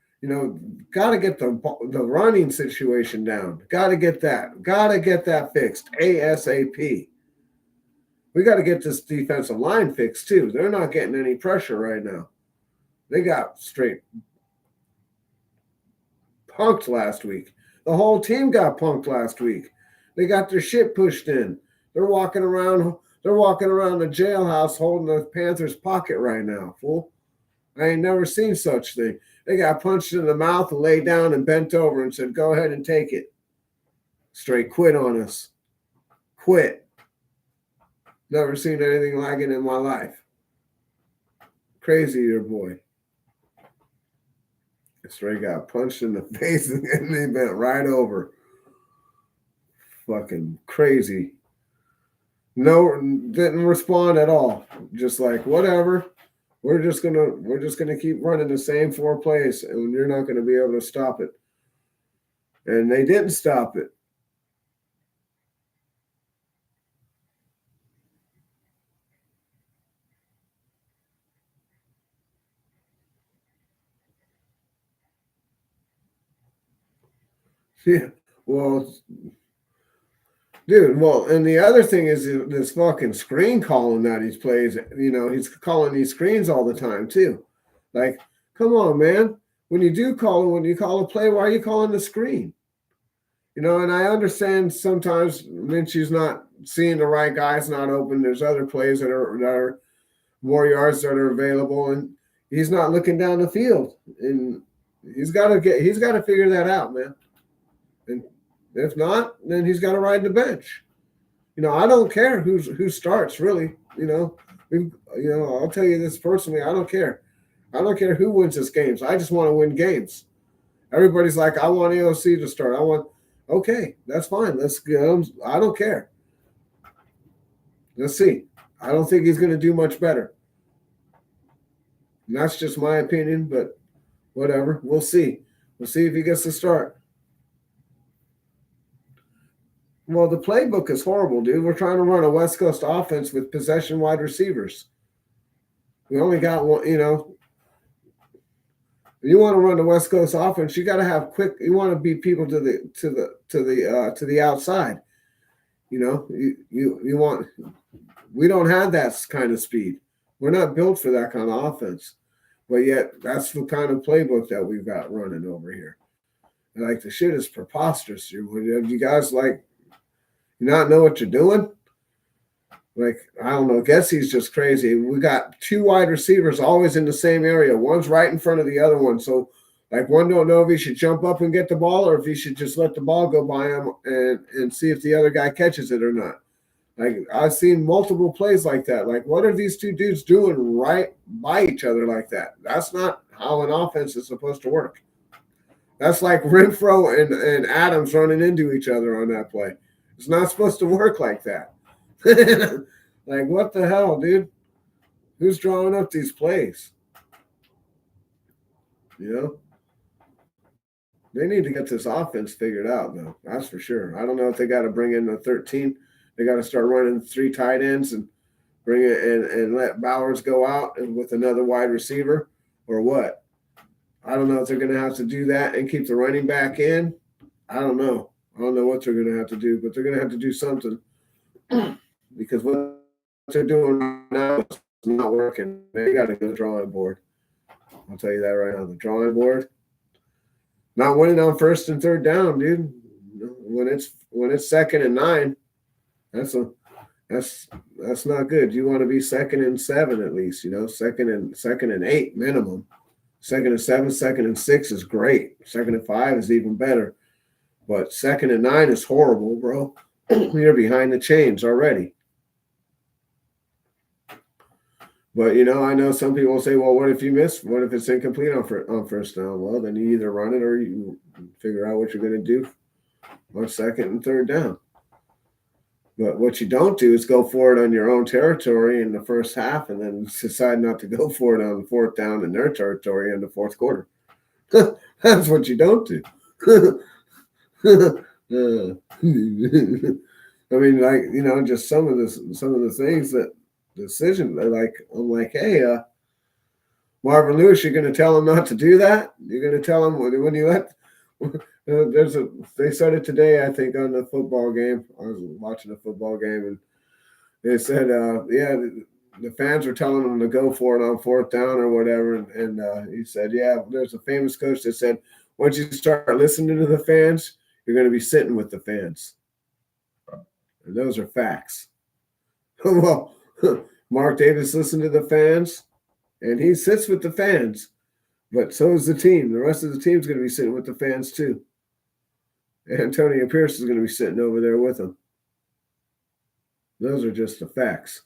Got to get the running situation down. Got to get that fixed ASAP. We got to get this defensive line fixed too. They're not getting any pressure right now. They got straight punked last week. The whole team got punked last week. They got their shit pushed in. They're walking around the jailhouse holding the Panthers' pocket right now, fool. I ain't never seen such thing. They got punched in the mouth and laid down and bent over and said, go ahead and take it. Straight quit on us. Quit. Never seen anything like it in my life. Crazy, your boy. Straight got punched in the face and they bent right over. Fucking crazy. No, didn't respond at all. Just like, whatever. We're just gonna keep running the same 4 plays, and you're not gonna be able to stop it. and they didn't stop it. Yeah. Well, dude, well, and the other thing is this fucking screen calling that he plays. He's calling these screens all the time too. Like, come on, man. When you call a play, why are you calling the screen? And I understand sometimes Minshew's not seeing the right guys not open. There's other plays that are more yards that are available, and he's not looking down the field. And he's got to figure that out, man. And if not, then he's got to ride the bench. I don't care who starts really. I'll tell you this personally. I don't care. I don't care who wins this games. I just want to win games. Everybody's like, I want AOC to start. Okay, that's fine. Let's go. I don't care. Let's see. I don't think he's going to do much better. And that's just my opinion, but whatever. We'll see. We'll see if he gets to start. Well, the playbook is horrible, dude. We're trying to run a West Coast offense with possession wide receivers. We only got one, you want to run the West Coast offense, you got to have quick. You want to beat people to the outside. You want. We don't have that kind of speed. We're not built for that kind of offense. But yet, that's the kind of playbook that we've got running over here. And like the shit is preposterous. You guys like you not know what you're doing? Like, I don't know. I guess he's just crazy. We got two wide receivers always in the same area. One's right in front of the other one. So, like, one don't know if he should jump up and get the ball or if he should just let the ball go by him and see if the other guy catches it or not. Like, I've seen multiple plays like that. Like, what are these two dudes doing right by each other like that? That's not how an offense is supposed to work. That's like Renfro and Adams running into each other on that play. It's not supposed to work like that. Like, what the hell, dude? Who's drawing up these plays? They need to get this offense figured out, though. That's for sure. I don't know if they got to bring in the 13. They got to start running 3 tight ends and bring it and let Bowers go out and with another wide receiver or what. I don't know if they're going to have to do that and keep the running back in. I don't know. I don't know what they're going to have to do, but they're going to have to do something because what they're doing right now is not working. They got to go to the drawing board. I'll tell you that right now. The drawing board. Not winning on first and third down, dude. When it's second and 9, that's not good. You want to be second and 7 at least, second and 8 minimum. Second and 7, second and 6 is great. Second and 5 is even better. But second and 9 is horrible, bro. You're behind the chains already. But, I know some people will say, well, what if you miss? What if it's incomplete on first down? Well, then you either run it or you figure out what you're going to do on second and third down. But what you don't do is go for it on your own territory in the first half and then decide not to go for it on the fourth down in their territory in the fourth quarter. That's what you don't do. I mean, like, just some of the things that decision. I'm like, hey, Marvin Lewis, you're going to tell him not to do that? You're going to tell him when you let they said it today, I think, on the football game. I was watching a football game, and they said, the fans were telling him to go for it on fourth down or whatever. And he said, there's a famous coach that said, once you start listening to the fans, you're going to be sitting with the fans. And those are facts. Well, Mark Davis listened to the fans, and he sits with the fans. But so is the team. The rest of the team's going to be sitting with the fans too. Antonio Pierce is going to be sitting over there with them. Those are just the facts.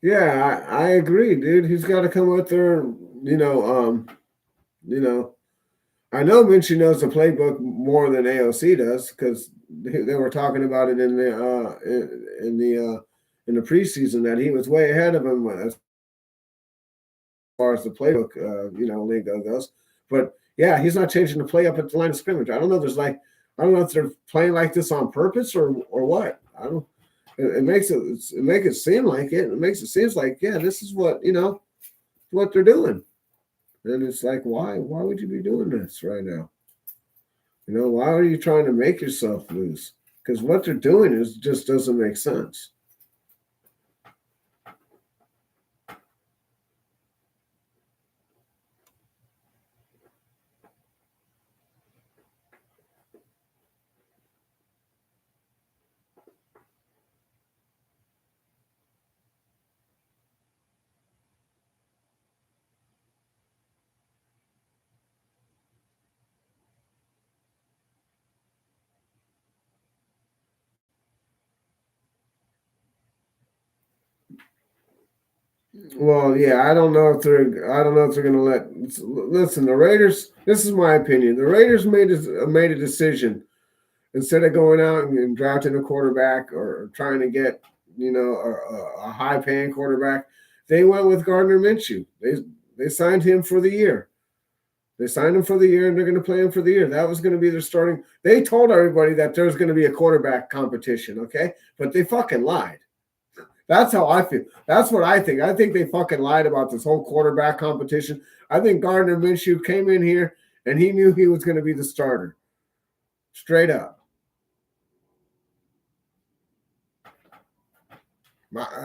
Yeah, I agree, dude. He's got to come out there, I know Minshew knows the playbook more than AOC does because they were talking about it in the preseason that he was way ahead of him as far as the playbook lingo goes. But yeah, he's not changing the play up at the line of scrimmage. I don't know. I don't know if they're playing like this on purpose or what. I don't. It makes it seem like it. It makes it seem like yeah, this is what they're doing. And it's like why would you be doing this right now? Why are you trying to make yourself lose? Because what they're doing is just doesn't make sense. Well, yeah, I don't know if they're going to let. Listen, the Raiders. This is my opinion. The Raiders made a decision instead of going out and drafting a quarterback or trying to get a high paying quarterback. They went with Gardner Minshew. They signed him for the year. They signed him for the year, and they're going to play him for the year. That was going to be their starting. They told everybody that there's going to be a quarterback competition, okay? But they fucking lied. That's how I feel. That's what I think. I think they fucking lied about this whole quarterback competition. I think Gardner Minshew came in here and he knew he was going to be the starter. Straight up.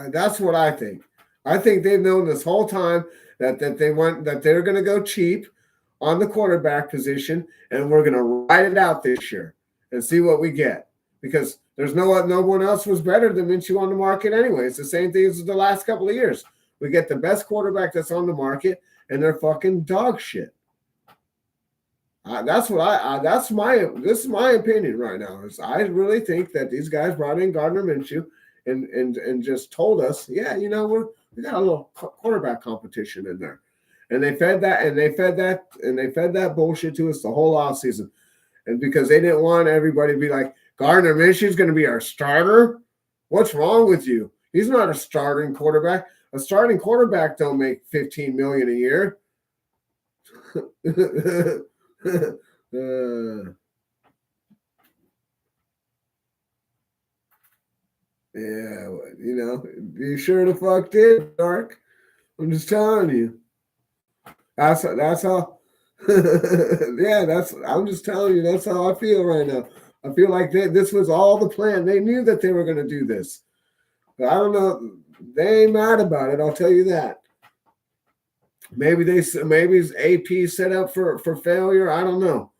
That's what I think. I think they've known this whole time that they're going to go cheap on the quarterback position, and we're going to ride it out this year and see what we get because there's no one else was better than Minshew on the market anyway. It's the same thing as the last couple of years. We get the best quarterback that's on the market, and they're fucking dog shit. That's what this is my opinion right now. Is I really think that these guys brought in Gardner Minshew and just told us, yeah, we got a little quarterback competition in there, and they fed that bullshit to us the whole off season, and because they didn't want everybody to be like Gardner Minshew's going to be our starter. What's wrong with you? He's not a starting quarterback. A starting quarterback don't make $15 million a year. Yeah, you sure the fuck did, Dark. I'm just telling you. That's how. Yeah, I'm just telling you. That's how I feel right now. I feel like this was all the plan. They knew that they were going to do this. But I don't know. They ain't mad about it. I'll tell you that. Maybe it's AP set up for failure. I don't know.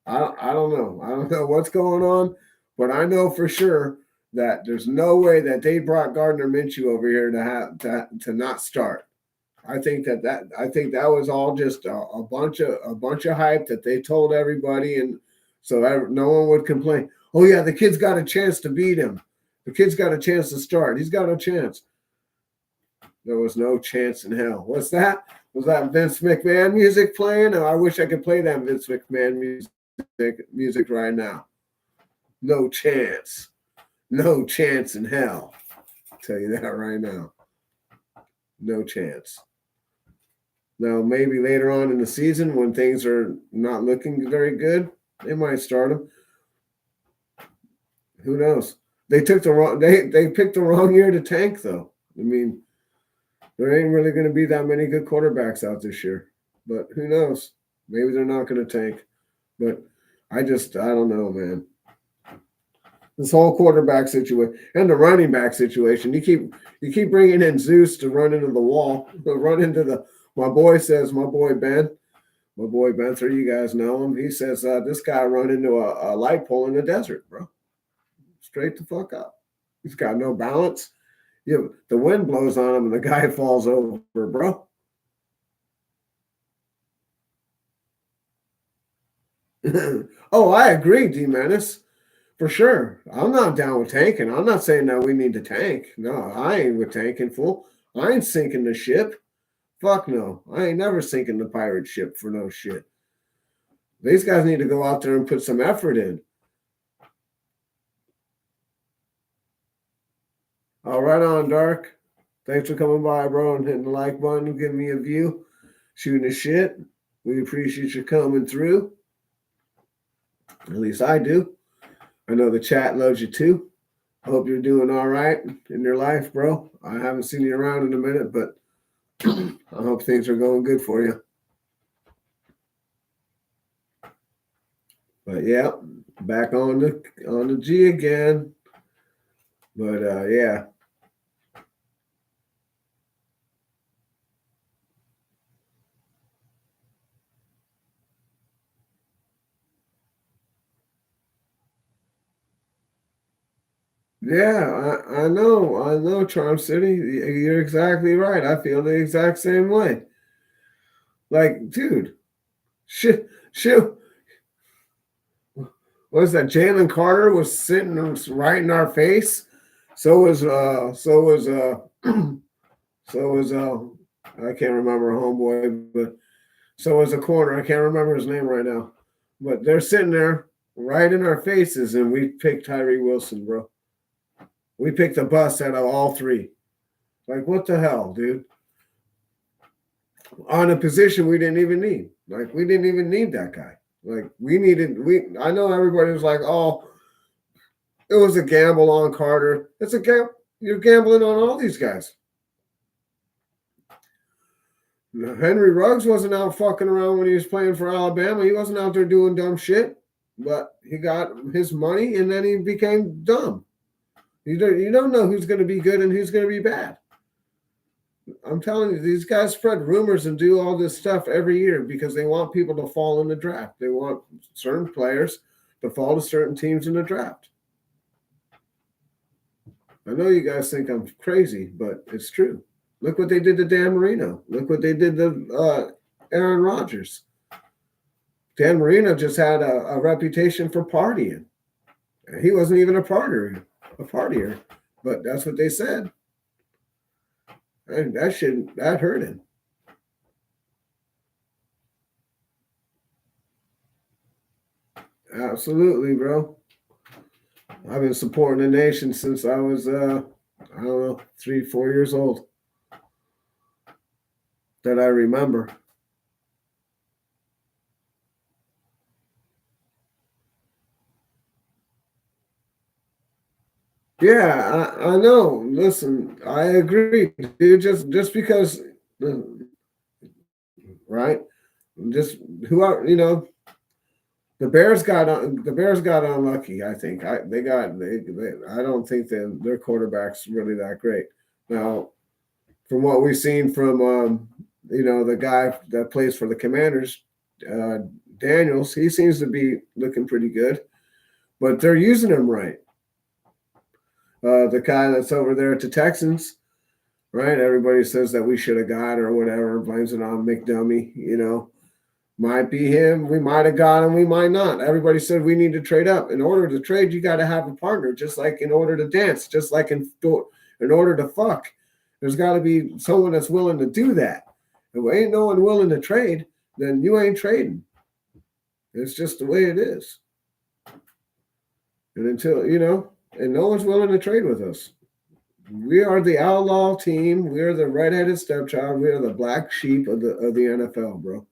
I don't know. I don't know what's going on, but I know for sure that there's no way that they brought Gardner Minshew over here to not start. I think that was all just a bunch of hype that they told everybody, and so no one would complain. Oh yeah, the kid's got a chance to beat him. The kid's got a chance to start. He's got a chance. There was no chance in hell. What's that? Was that Vince McMahon music playing? Oh, I wish I could play that Vince McMahon music right now. No chance. No chance in hell. I'll tell you that right now. No chance. Now, maybe later on in the season when things are not looking very good, they might start him. Who knows? They picked the wrong year to tank though. I mean, there ain't really going to be that many good quarterbacks out this year. But who knows? Maybe they're not going to tank. But I don't know, man. This whole quarterback situation and the running back situation. You keep bringing in Zeus to run into the wall, run into the. My boy Ben, so you guys know him. He says this guy run into a light pole in the desert, bro. Straight the fuck up. He's got no balance. The wind blows on him and the guy falls over, bro. Oh, I agree, D Menace. For sure. I'm not down with tanking. I'm not saying that we need to tank. No, I ain't with tanking, fool. I ain't sinking the ship. Fuck no. I ain't never sinking the pirate ship for no shit. These guys need to go out there and put some effort in. All right on, Dark. Thanks for coming by, bro, and hitting the like button, giving me a view, shooting the shit. We appreciate you coming through. At least I do. I know the chat loves you too. I hope you're doing all right in your life, bro. I haven't seen you around in a minute, but I hope things are going good for you. But yeah, back on the G again. But yeah. Yeah, I know, Charm City. You're exactly right. I feel the exact same way. Like, dude, shit. What is that? Jalen Carter was sitting right in our face. So was so was I can't remember homeboy, but so was a corner. I can't remember his name right now. But they're sitting there right in our faces, and we picked Tyree Wilson, bro. We picked the bust out of all three. Like, what the hell, dude? On a position we didn't even need. Like, we didn't even need that guy. Like, I know everybody was like, oh, it was a gamble on Carter. It's a gamble. You're gambling on all these guys. Henry Ruggs wasn't out fucking around when he was playing for Alabama. He wasn't out there doing dumb shit. But he got his money, and then he became dumb. You don't know who's going to be good and who's going to be bad. I'm telling you, these guys spread rumors and do all this stuff every year because they want people to fall in the draft. They want certain players to fall to certain teams in the draft. I know you guys think I'm crazy, but it's true. Look what they did to Dan Marino. Look what they did to Aaron Rodgers. Dan Marino just had a reputation for partying. He wasn't even a partier, but that's what they said. And that hurt him. Absolutely, bro. I've been supporting the nation since I was, I don't know, 3-4 years old. That I remember. Yeah, I know. Listen, I agree, dude. Just because, right? Just who are the Bears got unlucky. I think I don't think that their quarterback's really that great. Now, from what we've seen from the guy that plays for the Commanders, uh, Daniels, he seems to be looking pretty good, but they're using him right. The guy that's over there at the Texans, right? Everybody says that we should have got or whatever, blames it on McDummy. Might be him. We might have got him. We might not. Everybody said we need to trade up. In order to trade, you got to have a partner. Just like in order to dance, just like in order to fuck, there's got to be someone that's willing to do that. If ain't no one willing to trade, then you ain't trading. It's just the way it is. And until and no one's willing to trade with us. We are the outlaw team. We are the redheaded stepchild. We are the black sheep of the NFL, bro.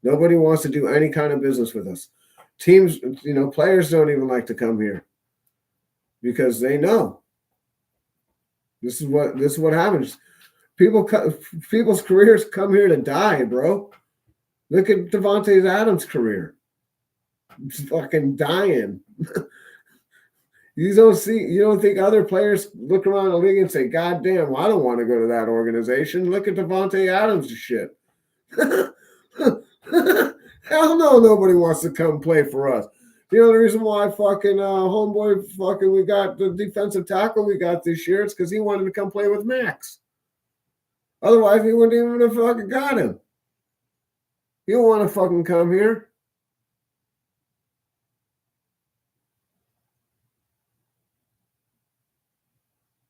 Nobody wants to do any kind of business with us. Teams, players don't even like to come here because they know this is what happens. People's careers come here to die, bro. Look at Devontae Adams' career. He's fucking dying. You don't think other players look around the league and say, God damn, well, I don't want to go to that organization. Look at Devontae Adams' shit. Hell no, nobody wants to come play for us. The reason why fucking homeboy fucking we got the defensive tackle we got this year is because he wanted to come play with Max. Otherwise, he wouldn't even have fucking got him. He don't want to fucking come here.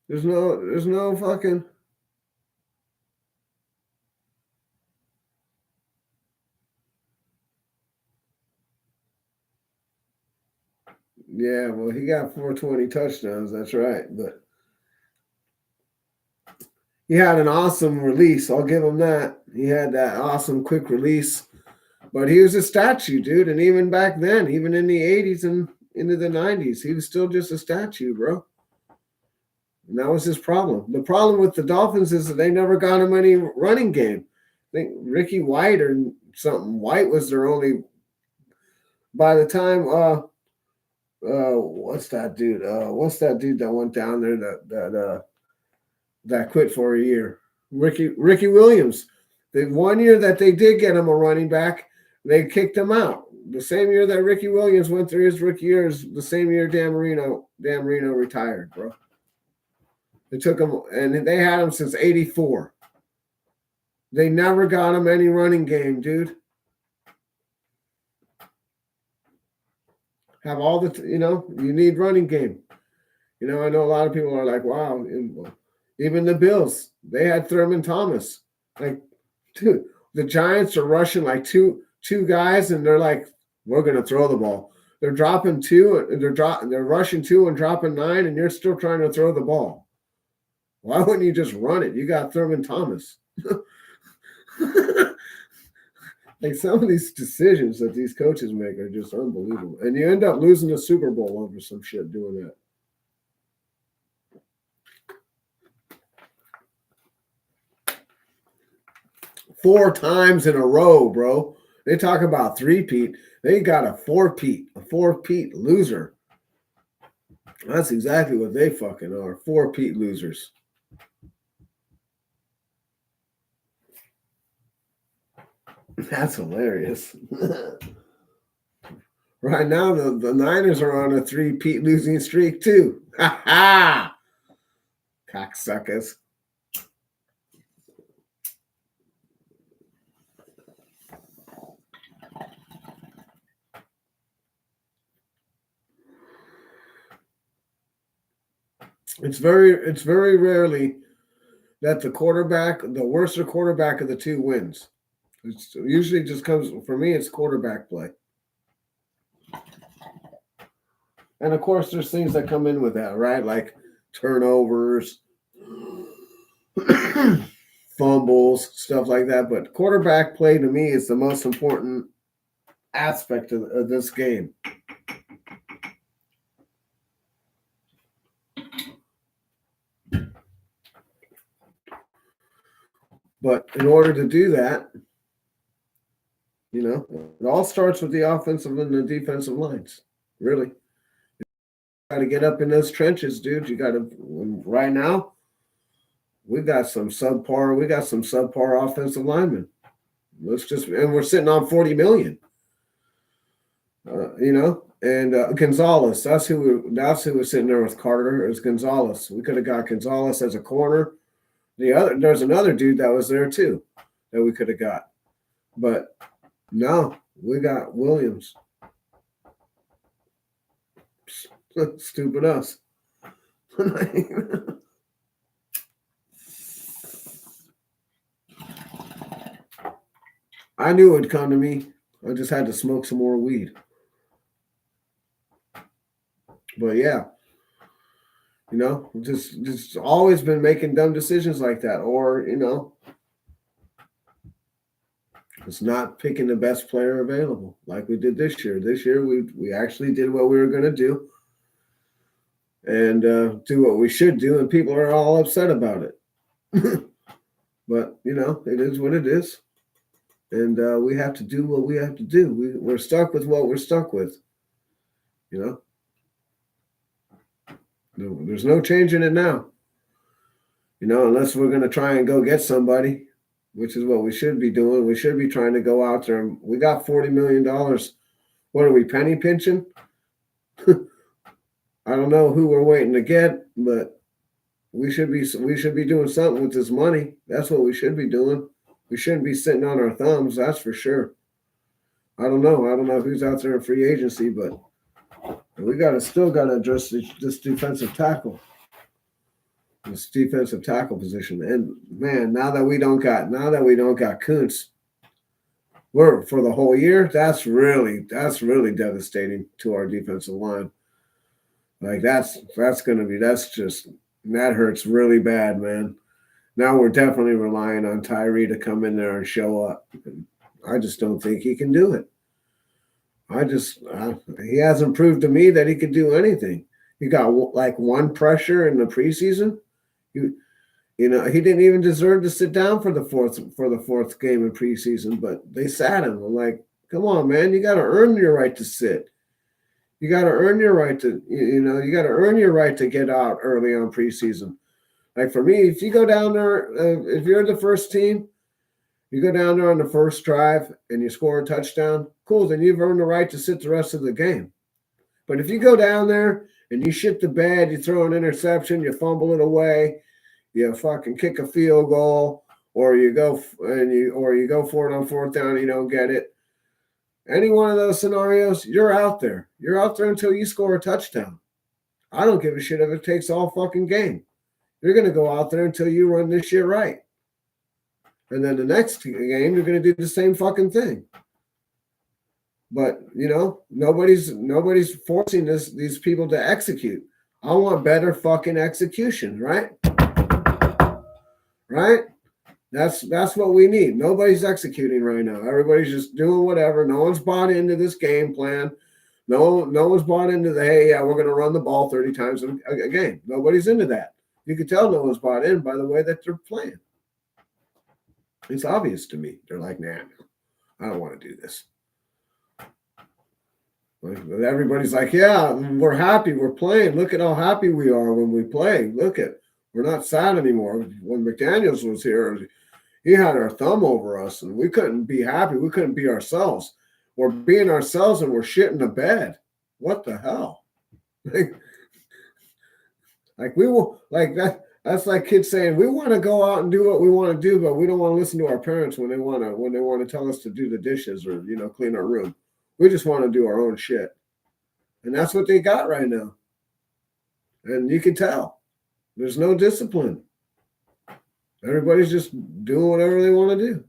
There's no fucking. Yeah, well, he got 420 touchdowns. That's right. But he had an awesome release. I'll give him that. He had that awesome quick release. But he was a statue, dude. And even back then, even in the 80s and into the 90s, he was still just a statue, bro. And that was his problem. The problem with the Dolphins is that they never got him any running game. I think Ricky White or something. White was their only. By the time, what's that dude? What's that dude that went down there that quit for a year? Ricky Williams. The 1 year that they did get him a running back, they kicked him out. The same year that Ricky Williams went through his rookie years, the same year Dan Marino retired, bro. They took him, and they had him since '84. They never got him any running game, dude. Have all the, you need running game. I know a lot of people are like, wow. Even the Bills, they had Thurman Thomas. Like, dude, the Giants are rushing like two guys, and they're like, we're gonna throw the ball. They're dropping two, and they're rushing two and dropping 9, and you're still trying to throw the ball. Why wouldn't you just run it? You got Thurman Thomas. Like, some of these decisions that these coaches make are just unbelievable. And you end up losing the Super Bowl over some shit doing that. 4 times in a row, bro. They talk about 3-peat. They got a 4-peat, loser. That's exactly what they fucking are. 4-peat losers. That's hilarious. Right now, the Niners are on a 3-peat losing streak, too. Ha ha! Cocksuckers. It's very rarely that the worst quarterback of the two wins. It usually just comes, for me, it's quarterback play. And of course, there's things that come in with that, right? Like turnovers, fumbles, stuff like that. But quarterback play to me is the most important aspect of this game. But in order to do that, it all starts with the offensive and the defensive lines. Really. You got to get up in those trenches, dude. You got to, right now, we got some subpar offensive linemen. And we're sitting on 40 million. And Gonzalez, that's who was sitting there with Carter, is Gonzalez. We could have got Gonzalez as a corner. There's another dude that was there too that we could have got. But no, we got Williams. Stupid us. I knew it would come to me. I just had to smoke some more weed. But yeah, just always been making dumb decisions like that. Or, it's not picking the best player available like we did this year. This year, we actually did what we were going to do and do what we should do, and people are all upset about it. But, it is what it is. And we have to do what we have to do. We're stuck with what we're stuck with. There's no changing it now. Unless we're going to try and go get somebody, which is what we should be doing. We should be trying to go out there. We got $40 million. What are we, penny pinching? I don't know who we're waiting to get, but we should be doing something with this money. That's what we should be doing. We shouldn't be sitting on our thumbs, that's for sure. I don't know who's out there in free agency, but we still got to address this defensive tackle position. And man, now that we don't got Kuntz, we're for the whole year. That's really devastating to our defensive line. Like that hurts really bad, man. Now we're definitely relying on Tyree to come in there and show up. I just don't think he can do it. He hasn't proved to me that he could do anything. He got like one pressure in the preseason. You, he didn't even deserve to sit down for the fourth game in preseason, but they sat him. I'm like, come on, man, you got to earn your right to sit. You got to earn your right to, you got to earn your right to get out early on preseason. Like for me, if you go down there, if you're the first team, you go down there on the first drive and you score a touchdown, cool, then you've earned the right to sit the rest of the game. But if you go down there and you shit the bed, you throw an interception, you fumble it away, you fucking kick a field goal, or you go for it on fourth down, you don't get it. Any one of those scenarios, you're out there. You're out there until you score a touchdown. I don't give a shit if it takes all fucking game. You're going to go out there until you run this shit right. And then the next game, you're going to do the same fucking thing. But, nobody's forcing these people to execute. I want better fucking execution, right? Right? That's what we need. Nobody's executing right now. Everybody's just doing whatever. No one's bought into this game plan. No one's bought into hey, yeah, we're going to run the ball 30 times a game. Nobody's into that. You can tell no one's bought in by the way that they're playing. It's obvious to me. They're like, nah, I don't want to do this. Everybody's like, yeah, we're happy. We're playing. Look at how happy we are when we play. We're not sad anymore. When McDaniels was here, he had our thumb over us, and we couldn't be happy. We couldn't be ourselves. We're being ourselves, and we're shitting the bed. What the hell? Like we will like that. That's like kids saying we want to go out and do what we want to do, but we don't want to listen to our parents when they want to tell us to do the dishes or clean our room. We just want to do our own shit, and that's what they got right now. And you can tell there's no discipline. Everybody's just doing whatever they want to do.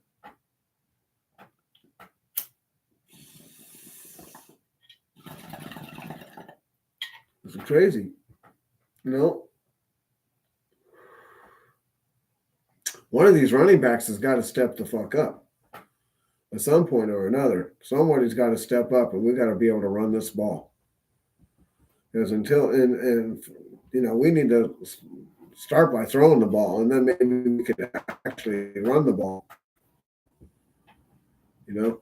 It's crazy. One of these running backs has got to step the fuck up at some point or another. Somebody's got to step up, and we got to be able to run this ball. Because we need to start by throwing the ball, and then maybe we could actually run the ball. The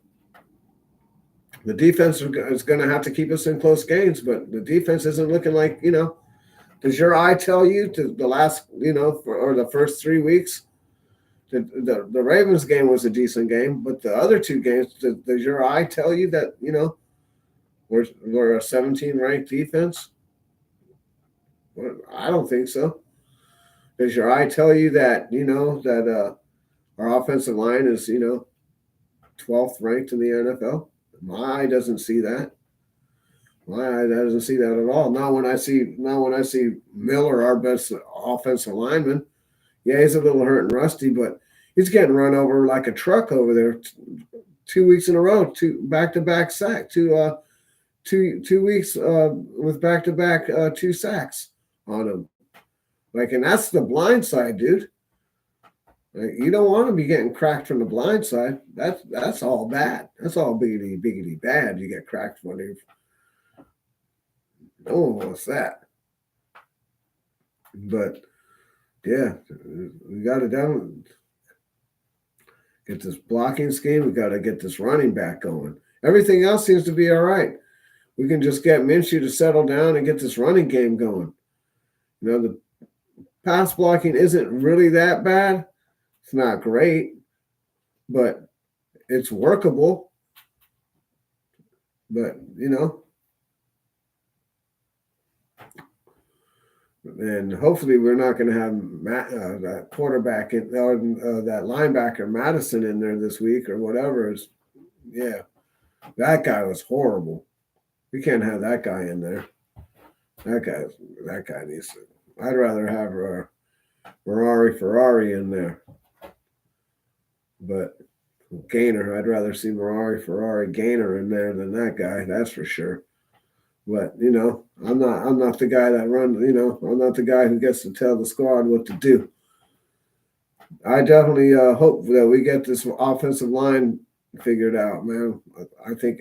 defense is going to have to keep us in close games, but the defense isn't looking like, does your eye tell you to the last, or the first 3 weeks? The Ravens game was a decent game, but the other two games, does your eye tell you that, we're a 17 ranked defense? Well, I don't think so. Does your eye tell you that, that our offensive line is, 12th ranked in the NFL? My eye doesn't see that. My eye doesn't see that at all. Not when I see Miller, our best offensive lineman. Yeah, he's a little hurt and rusty, but he's getting run over like a truck over there 2 weeks in a row, two back-to-back sacks, two weeks with back-to-back 2 sacks on him. And that's the blind side, dude. You don't want to be getting cracked from the blind side. That's all bad. That's all biggity bad. You get cracked when you. No one wants that. But yeah, we got to get this blocking scheme. We got to get this running back going. Everything else seems to be all right. We can just get Minshew to settle down and get this running game going. The pass blocking isn't really that bad. It's not great, but it's workable. But, and hopefully we're not going to have that quarterback or that linebacker Madison in there this week or whatever. Yeah, that guy was horrible. We can't have that guy in there. That guy needs to. I'd rather have Ferrari in there. But Gainer, I'd rather see Ferrari Gainer in there than that guy. That's for sure. But I'm not the guy that runs. I'm not the guy who gets to tell the squad what to do. I definitely hope that we get this offensive line figured out, man. I think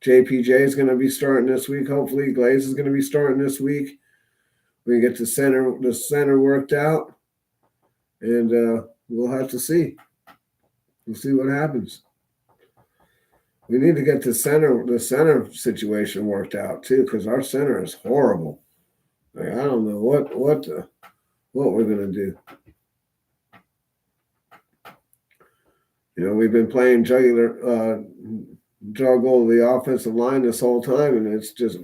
JPJ is going to be starting this week. Hopefully, Glaze is going to be starting this week. We get the center worked out, and we'll have to see. We'll see what happens. We need to get the center situation worked out too, because our center is horrible. Like, I don't know what we're gonna do. We've been playing juggle the offensive line this whole time, and it's just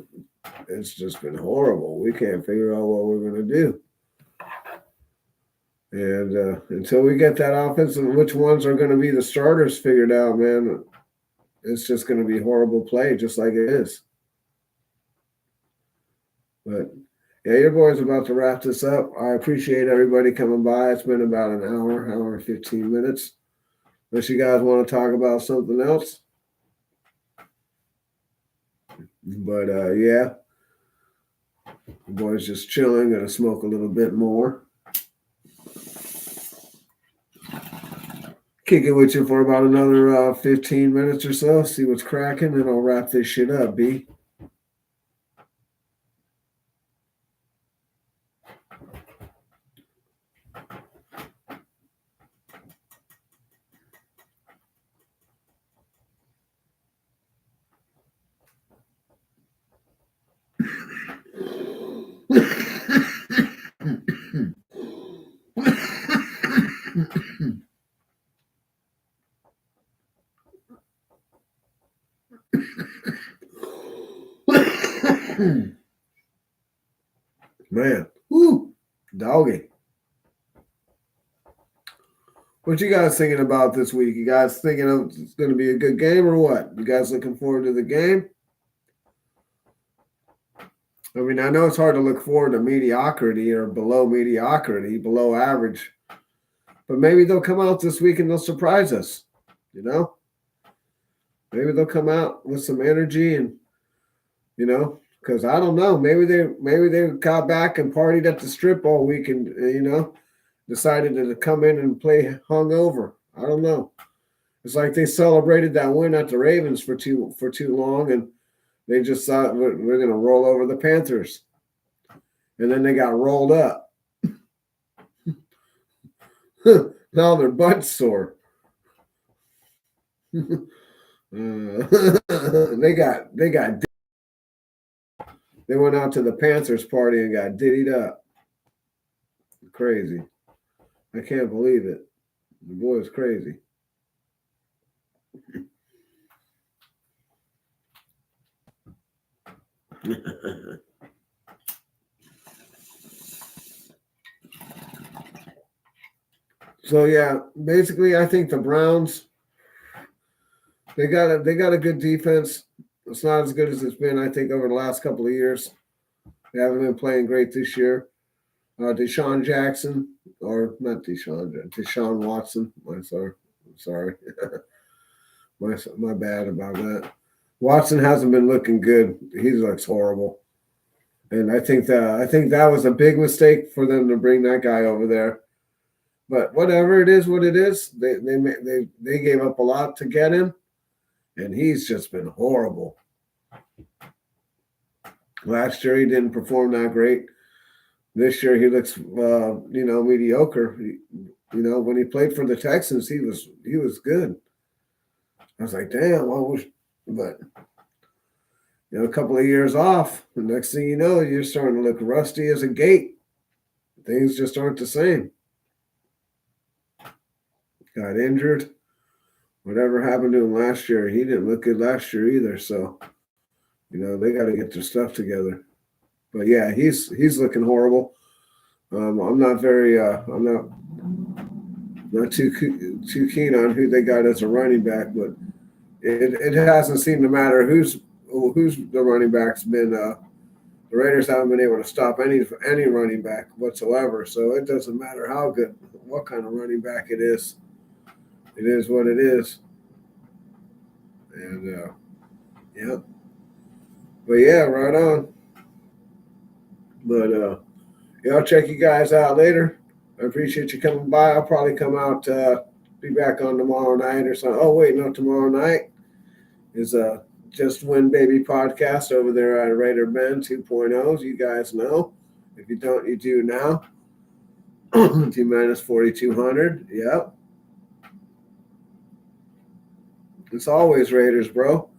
been horrible. We can't figure out what we're gonna do. And until we get that offense and which ones are going to be the starters figured out, man, it's just going to be horrible play, just like it is. But yeah, your boy's about to wrap this up. I appreciate everybody coming by. It's been about an hour and 15 minutes. Unless you guys want to talk about something else. But yeah, the boy's just chilling. Gonna smoke a little bit more. Kick it with you for about another 15 minutes or so. See what's cracking, and I'll wrap this shit up, B. Man, woo, doggy. What you guys thinking about this week? You guys thinking it's going to be a good game or what? You guys looking forward to the game? I mean, I know it's hard to look forward to mediocrity or mediocrity, below average. But maybe they'll come out this week and they'll surprise us, Maybe they'll come out with some energy and, because I don't know. Maybe they got back and partied at the strip all week and, decided to come in and play hungover. I don't know. It's like they celebrated that win at the Ravens for too long, and they just thought we're going to roll over the Panthers, and then they got rolled up. Now their butt's sore. They went out to the Panthers party and got diddied up. Crazy. I can't believe it. The boy is crazy. So yeah, basically, I think the Browns they got a good defense. It's not as good as it's been, I think, over the last couple of years. They haven't been playing great this year. Deshaun Jackson, or not Deshaun Watson. Sorry. My bad about that. Watson hasn't been looking good. He looks horrible. And I think that was a big mistake for them to bring that guy over there. But whatever, it is what it is. They gave up a lot to get him, and he's just been horrible. Last year he didn't perform that great. This year he looks mediocre. When he played for the Texans, he was good. I was like, damn, but a couple of years off, the next thing you know, you're starting to look rusty as a gate. Things just aren't the same. Got injured. Whatever happened to him last year, he didn't look good last year either. So, they got to get their stuff together. But yeah, he's looking horrible. I'm not too keen on who they got as a running back, but it hasn't seemed to matter who's the running back's been. The Raiders haven't been able to stop any running back whatsoever. So it doesn't matter what kind of running back it is. It is what it is. And, yeah. But yeah, right on. But yeah, I'll check you guys out later. I appreciate you coming by. I'll probably come out, be back on tomorrow night or something. Oh wait, no, tomorrow night is Just Win Baby podcast over there at Raider Ben 2.0. You guys know. If you don't, you do now. T minus 4,200. Yep. It's always Raiders, bro.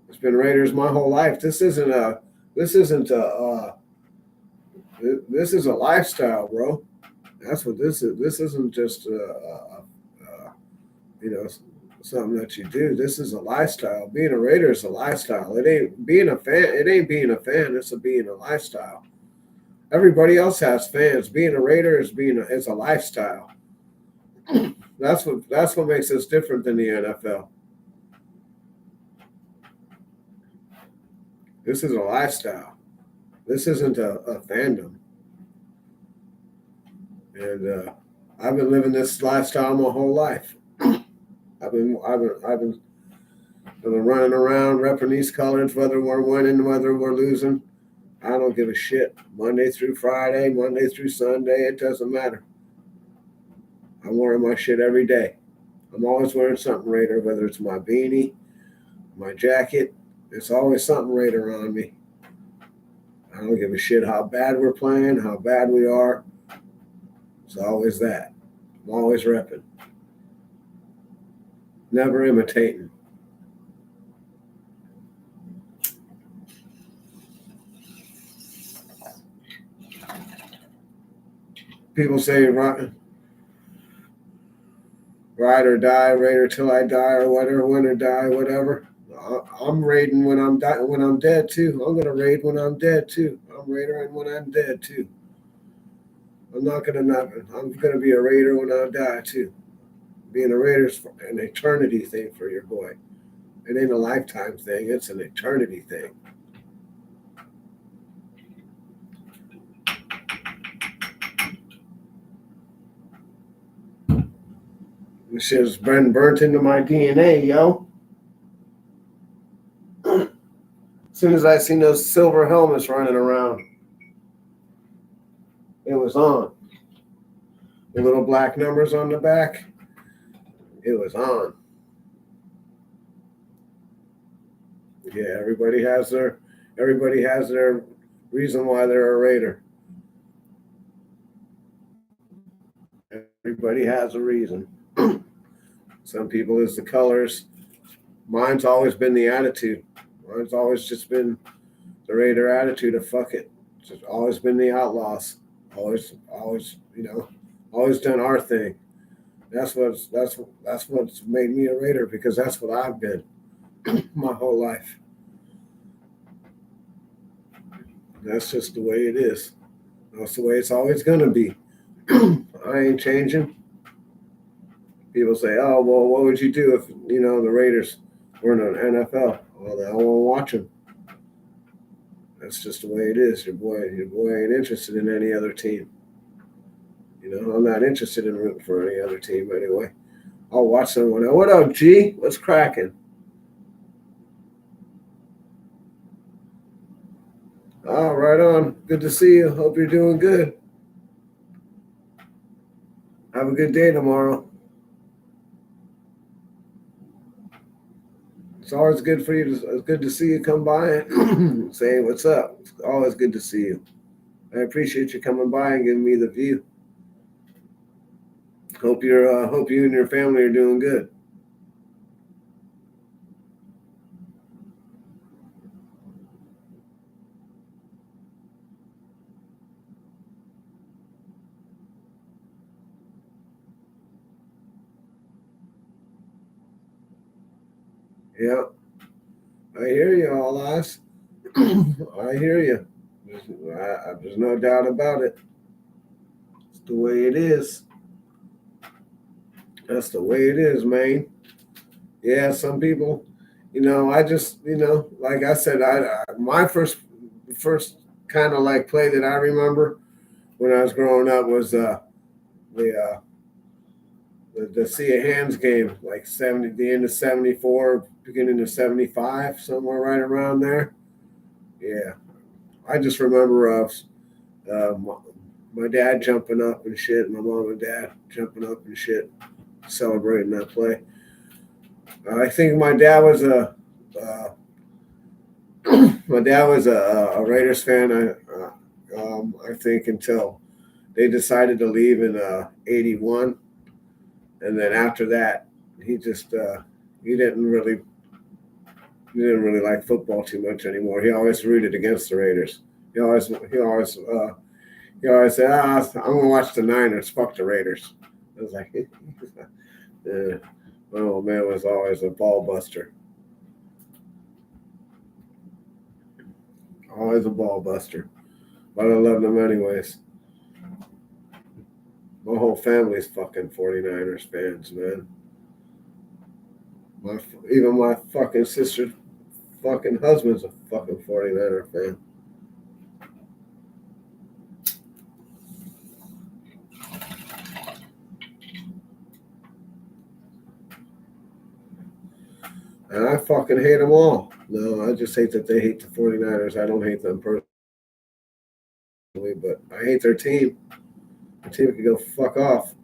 It's been Raiders my whole life. This isn't a, this is a lifestyle, bro. That's what this is. This isn't just, you know, something that you do. This is a lifestyle. Being a Raider is a lifestyle. It ain't being a fan. It ain't being a fan. It's being a lifestyle. Everybody else has fans. Being a Raider is a lifestyle. That's what makes us different than the NFL. This is a lifestyle. This isn't a fandom. And I've been living this lifestyle my whole life. I've been running around repping these colors, whether we're winning, whether we're losing. I don't give a shit. Monday through Friday, Monday through Sunday, it doesn't matter. I'm wearing my shit every day. I'm always wearing something Raider, whether it's my beanie, my jacket. It's always something Raider on me. I don't give a shit how bad we're playing, how bad we are. It's always that. I'm always repping. Never imitating. People say ride or die, Raider till I die, or whatever, win or die, whatever. I'm raiding when I'm dead too. I'm gonna raid when I'm dead too. I'm Raider and when I'm dead too. I'm not gonna not. I'm gonna be a Raider when I die too. Being a Raider is an eternity thing for your boy. It ain't a lifetime thing. It's an eternity thing. This shit's been burnt into my DNA, yo. As soon as I seen those silver helmets running around, it was on. The little black numbers on the back, it was on. Yeah, everybody has their reason why they're a Raider. Everybody has a reason. Some people is the colors. Mine's always been the attitude. Mine's always just been the Raider attitude of fuck it. It's just always been the outlaws. Always, always done our thing. That's what's made me a Raider because that's what I've been my whole life. That's just the way it is. That's the way it's always gonna be. I ain't changing. People say, "Oh, well, what would you do if the Raiders were in an NFL?" Well, then I won't watch them. That's just the way it is. Your boy ain't interested in any other team. I'm not interested in rooting for any other team anyway. I'll watch someone else. What up, G? What's cracking? Oh, right on. Good to see you. Hope you're doing good. Have a good day tomorrow. It's always good for you. It's good to see you come by and say what's up. It's always good to see you. I appreciate you coming by and giving me the view. Hope you and your family are doing good. Yeah, I hear you, all eyes. I hear you. There's no doubt about it. It's the way it is. That's the way it is, man. Yeah, some people, I just, like I said, my first kind of like play that I remember when I was growing up was the the Sea of Hands game, like the end of '74, beginning of '75, somewhere right around there. Yeah, I just remember my dad jumping up and shit, my mom and dad jumping up and shit, celebrating that play. I think uh, my dad was a Raiders fan. I think until they decided to leave in '81, and then after that, he just he didn't really he didn't really like football too much anymore. He always rooted against the Raiders. He always said, I'm gonna watch the Niners. Fuck the Raiders. I was like, yeah. My old man was always a ball buster. Always a ball buster. But I loved him anyways. My whole family's fucking 49ers fans, man. My Even my fucking sister's fucking husband's a fucking 49er fan. And I fucking hate them all. No, I just hate that they hate the 49ers. I don't hate them personally, but I hate their team. The team can go fuck off.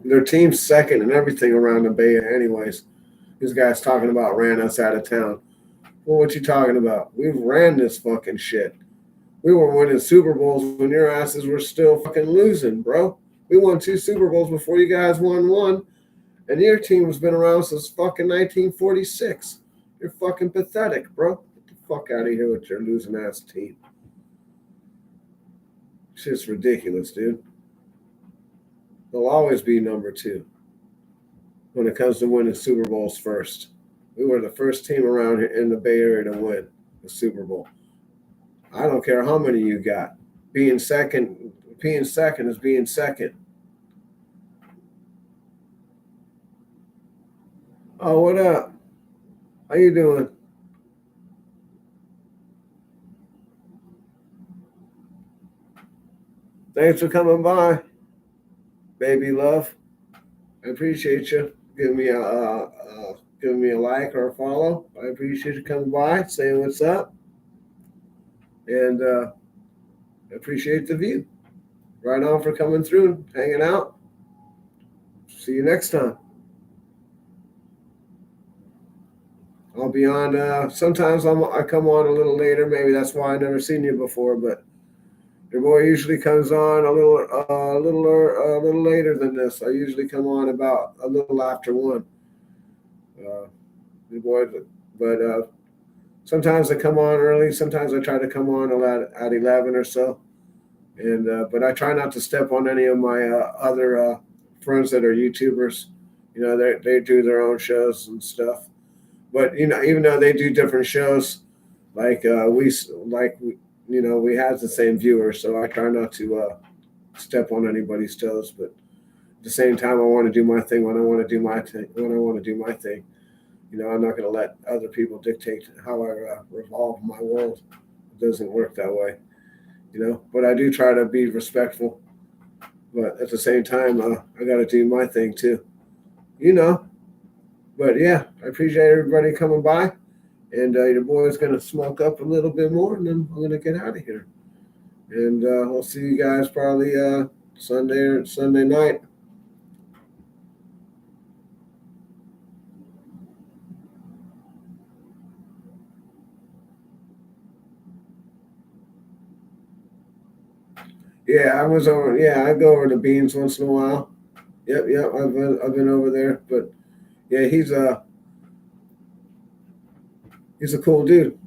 Their team's second and everything around the Bay, anyways. These guys talking about ran us out of town. Well, what you talking about? We ran this fucking shit. We were winning Super Bowls when your asses were still fucking losing, bro. We won 2 Super Bowls before you guys won one, and your team's been around since fucking 1946. You're fucking pathetic, bro. Get the fuck out of here with your losing ass team. Shit's ridiculous, dude. They'll always be number two when it comes to winning Super Bowls first. We were the first team around here in the Bay Area to win the Super Bowl. I don't care how many you got. Being second is being second. Oh, what up? How you doing? Thanks for coming by, baby love. I appreciate you giving me a like or a follow. I appreciate you coming by, saying what's up, and I appreciate the view. Right on for coming through, hanging out. See you next time. I'll be on. Sometimes I come on a little later. Maybe that's why I never seen you before. But your boy usually comes on a little later than this. I usually come on about a little after 1. Your boy, but sometimes I come on early. Sometimes I try to come on at 11 or so. And but I try not to step on any of my other friends that are YouTubers. You know, they do their own shows and stuff. But even though they do different shows, like we have the same viewers, so I try not to step on anybody's toes. But at the same time, I want to do my thing when I want to do my thing. When I want to do my thing, I'm not going to let other people dictate how I revolve my world. It doesn't work that way, But I do try to be respectful. But at the same time, I got to do my thing too, you know. But yeah, I appreciate everybody coming by. And your boy's going to smoke up a little bit more, and then I'm going to get out of here. And we'll see you guys probably Sunday night. Yeah, I was over. Yeah, I go over to Beans once in a while. Yep. I've been over there, but yeah, he's a cool dude.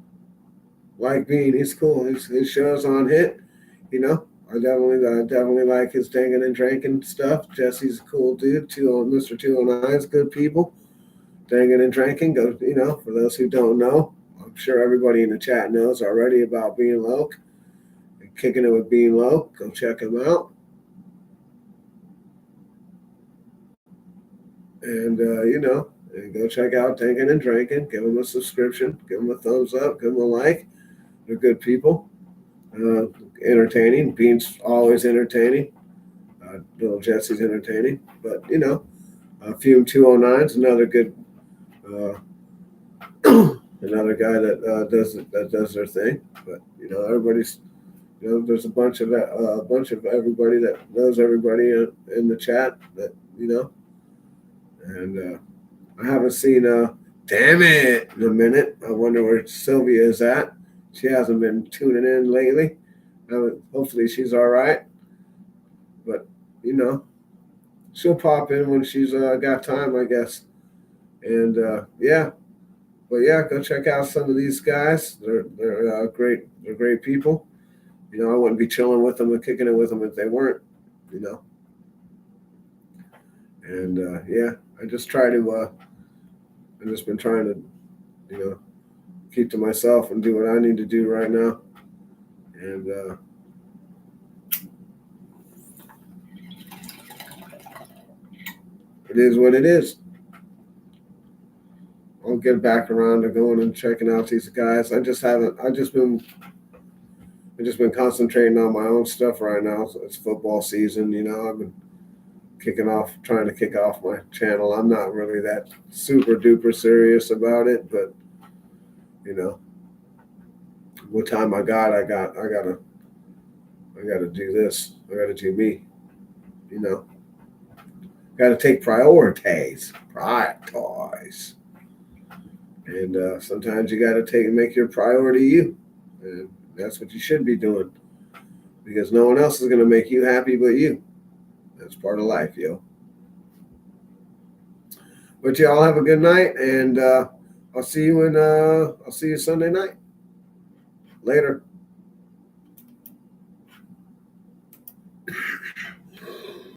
Like Bean, he's cool. His show's on hit. I definitely like his danging and drinking stuff. Jesse's a cool dude. Mr. 209 is good people. Danging and drinking goes. For those who don't know, I'm sure everybody in the chat knows already about Bean Low. Kicking it with Bean Low. Go check him out. And and go check out Drinking and Drinking. Give them a subscription. Give them a thumbs up. Give them a like. They're good people. Uh, Entertaining. Bean's always entertaining. Little Jesse's entertaining. But Fume 209 is another good. another guy that does their thing. But everybody's there's a bunch of everybody that knows everybody in the chat that and I haven't seen damn it in a minute. I wonder where Sylvia is at. She hasn't been tuning in lately. Hopefully she's all right. But she'll pop in when she's got time, I guess. And yeah, but yeah, go check out some of these guys. They're great. They're great people. I wouldn't be chilling with them and kicking it with them if they weren't. And yeah, I just try to. I've just been trying to, keep to myself and do what I need to do right now. And it is what it is. I'll get back around to going and checking out these guys. I just been concentrating on my own stuff right now. So it's football season, I've been trying to kick off my channel. I'm not really that super duper serious about it, but what time I gotta do this. I gotta do me, Gotta take prioritize. And sometimes you gotta make your priority you. And that's what you should be doing. Because no one else is gonna make you happy but you. That's part of life, yo. But y'all have a good night, and I'll see you Sunday night. Later.